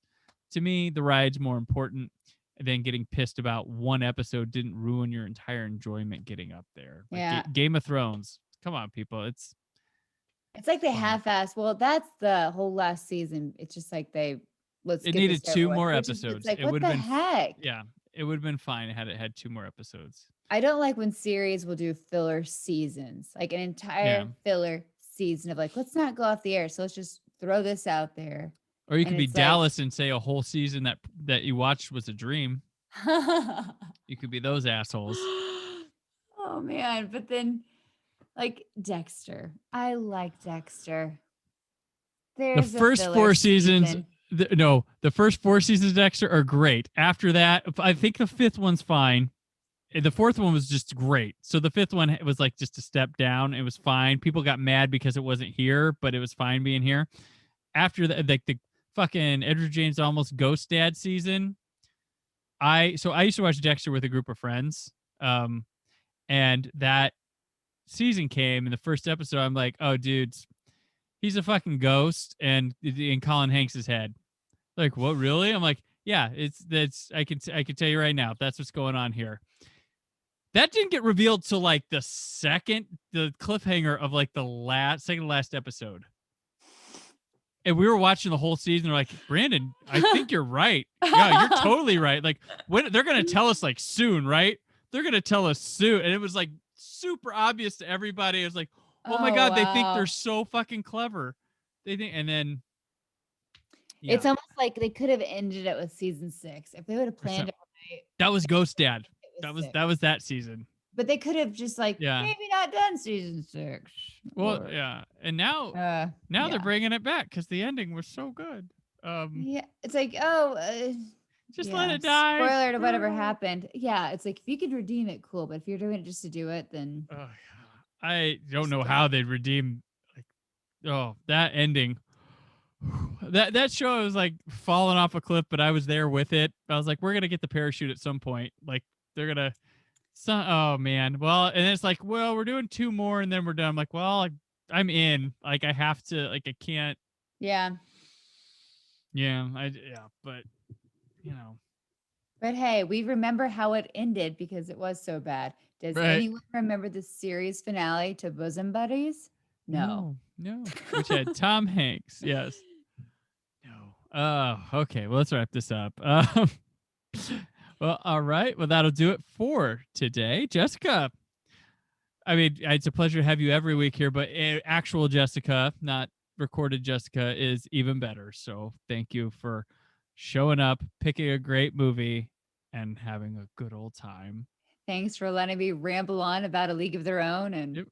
to me, the ride's more important than getting pissed about one episode didn't ruin your entire enjoyment getting up there. Like Yeah. Game of Thrones. Come on, people. It's like they Fine. half-ass. Well, that's the whole last season. It's just like let's It get needed this over 2 with, more which is it's episodes. like, It what would have the been heck? yeah, it would have been fine had it had 2 more episodes. I don't like when series will do filler seasons, like an Yeah. entire filler season of like, let's not go off the air. So let's just throw this out there. Or you And could be it's like, Dallas and say a whole season that you watched was a dream. You could be those assholes. oh man. But then like Dexter. I like Dexter. The There's a first filler 4 seasons, season. the first 4 seasons of Dexter are great. After that, I think the 5th one's fine, the fourth one was just great. So the fifth one was like just a step down. It was fine. People got mad because it wasn't here, but it was fine being here. After the fucking Edward James Almost Ghost Dad season, I used to watch Dexter with a group of friends. And that season came in the first episode. I'm like, oh, dude, he's a fucking ghost, and in Colin Hanks's head. Like, what, really? I'm like, yeah, I can tell you right now, that's what's going on here. That didn't get revealed till like the cliffhanger of like the second to last episode. And we were watching the whole season. We're like, Brandon, I think you're right. Yeah, you're totally right. Like, when they're gonna tell us like soon, right? They're gonna tell us soon, and it was like super obvious to everybody. It was like, oh my god, they think they're so fucking clever. They think, and then it's almost like they could have ended it with season 6 if they would have planned it right. That was Ghost Dad. That was that season. But they could have just like maybe not done season 6. Well, yeah, and now they're bringing it back because the ending was so good. Yeah, it's like just let it die. Spoiler to whatever happened. Yeah, it's like if you could redeem it, cool. But if you're doing it just to do it, then I don't know how they'd redeem. That ending. That show was like falling off a cliff, but I was there with it. I was like, we're gonna get the parachute at some point. Like they're gonna. Oh man. Well, and it's like, well, we're doing 2 more and then we're done. I'm like, well, I'm in. Like I have to. Like I can't. Yeah. Yeah. But But hey, we remember how it ended because it was so bad. Does anyone remember the series finale to Bosom Buddies? No. Which had Tom Hanks. Yes. No. Okay. Well, let's wrap this up. Well, all right. Well, that'll do it for today. Jessica, I mean, it's a pleasure to have you every week here, but actual Jessica, not recorded Jessica, is even better. So thank you for showing up, picking a great movie, and having a good old time. Thanks for letting me ramble on about A League of Their Own and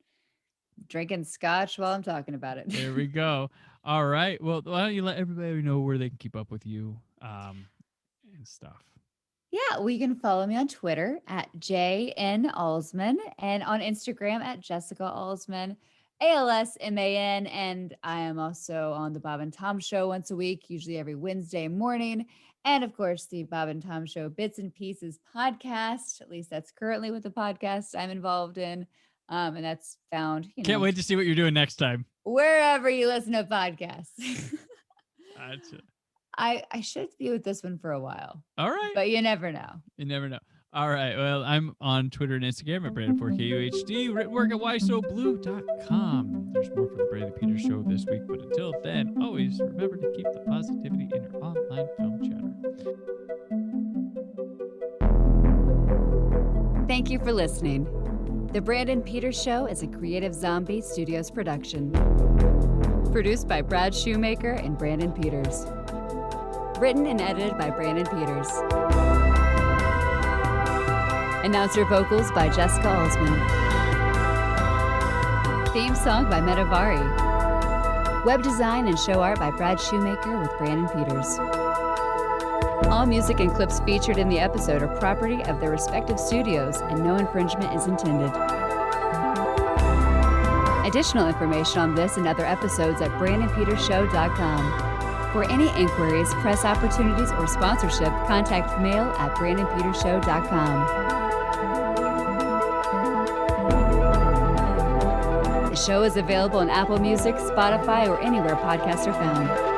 drinking scotch while I'm talking about it. There we go. All right. Well, why don't you let everybody know where they can keep up with you and stuff. Yeah, well, you can follow me on Twitter at JN Alsman and on Instagram at Jessica Alsman, ALSMAN. And I am also on the Bob and Tom Show once a week, usually every Wednesday morning. And of course, the Bob and Tom Show Bits and Pieces podcast. At least that's currently what the podcast I'm involved in. And that's found, Can't wait to see what you're doing next time. Wherever you listen to podcasts. That's it. I should be with this one for a while. All right. But you never know. You never know. All right. Well, I'm on Twitter and Instagram at Brandon4KUHD. Written work at whysoblue.com. There's more for the Brandon Peters Show this week. But until then, always remember to keep the positivity in your online film chatter. Thank you for listening. The Brandon Peters Show is a Creative Zombie Studios production. Produced by Brad Shoemaker and Brandon Peters. Written and edited by Brandon Peters. Announcer vocals by Jessica Alsman. Theme song by Metavari. Web design and show art by Brad Shoemaker with Brandon Peters. All music and clips featured in the episode are property of their respective studios and no infringement is intended. Additional information on this and other episodes at BrandonPetersShow.com. For any inquiries, press opportunities, or sponsorship, contact mail at BrandonPetersShow.com. The show is available on Apple Music, Spotify, or anywhere podcasts are found.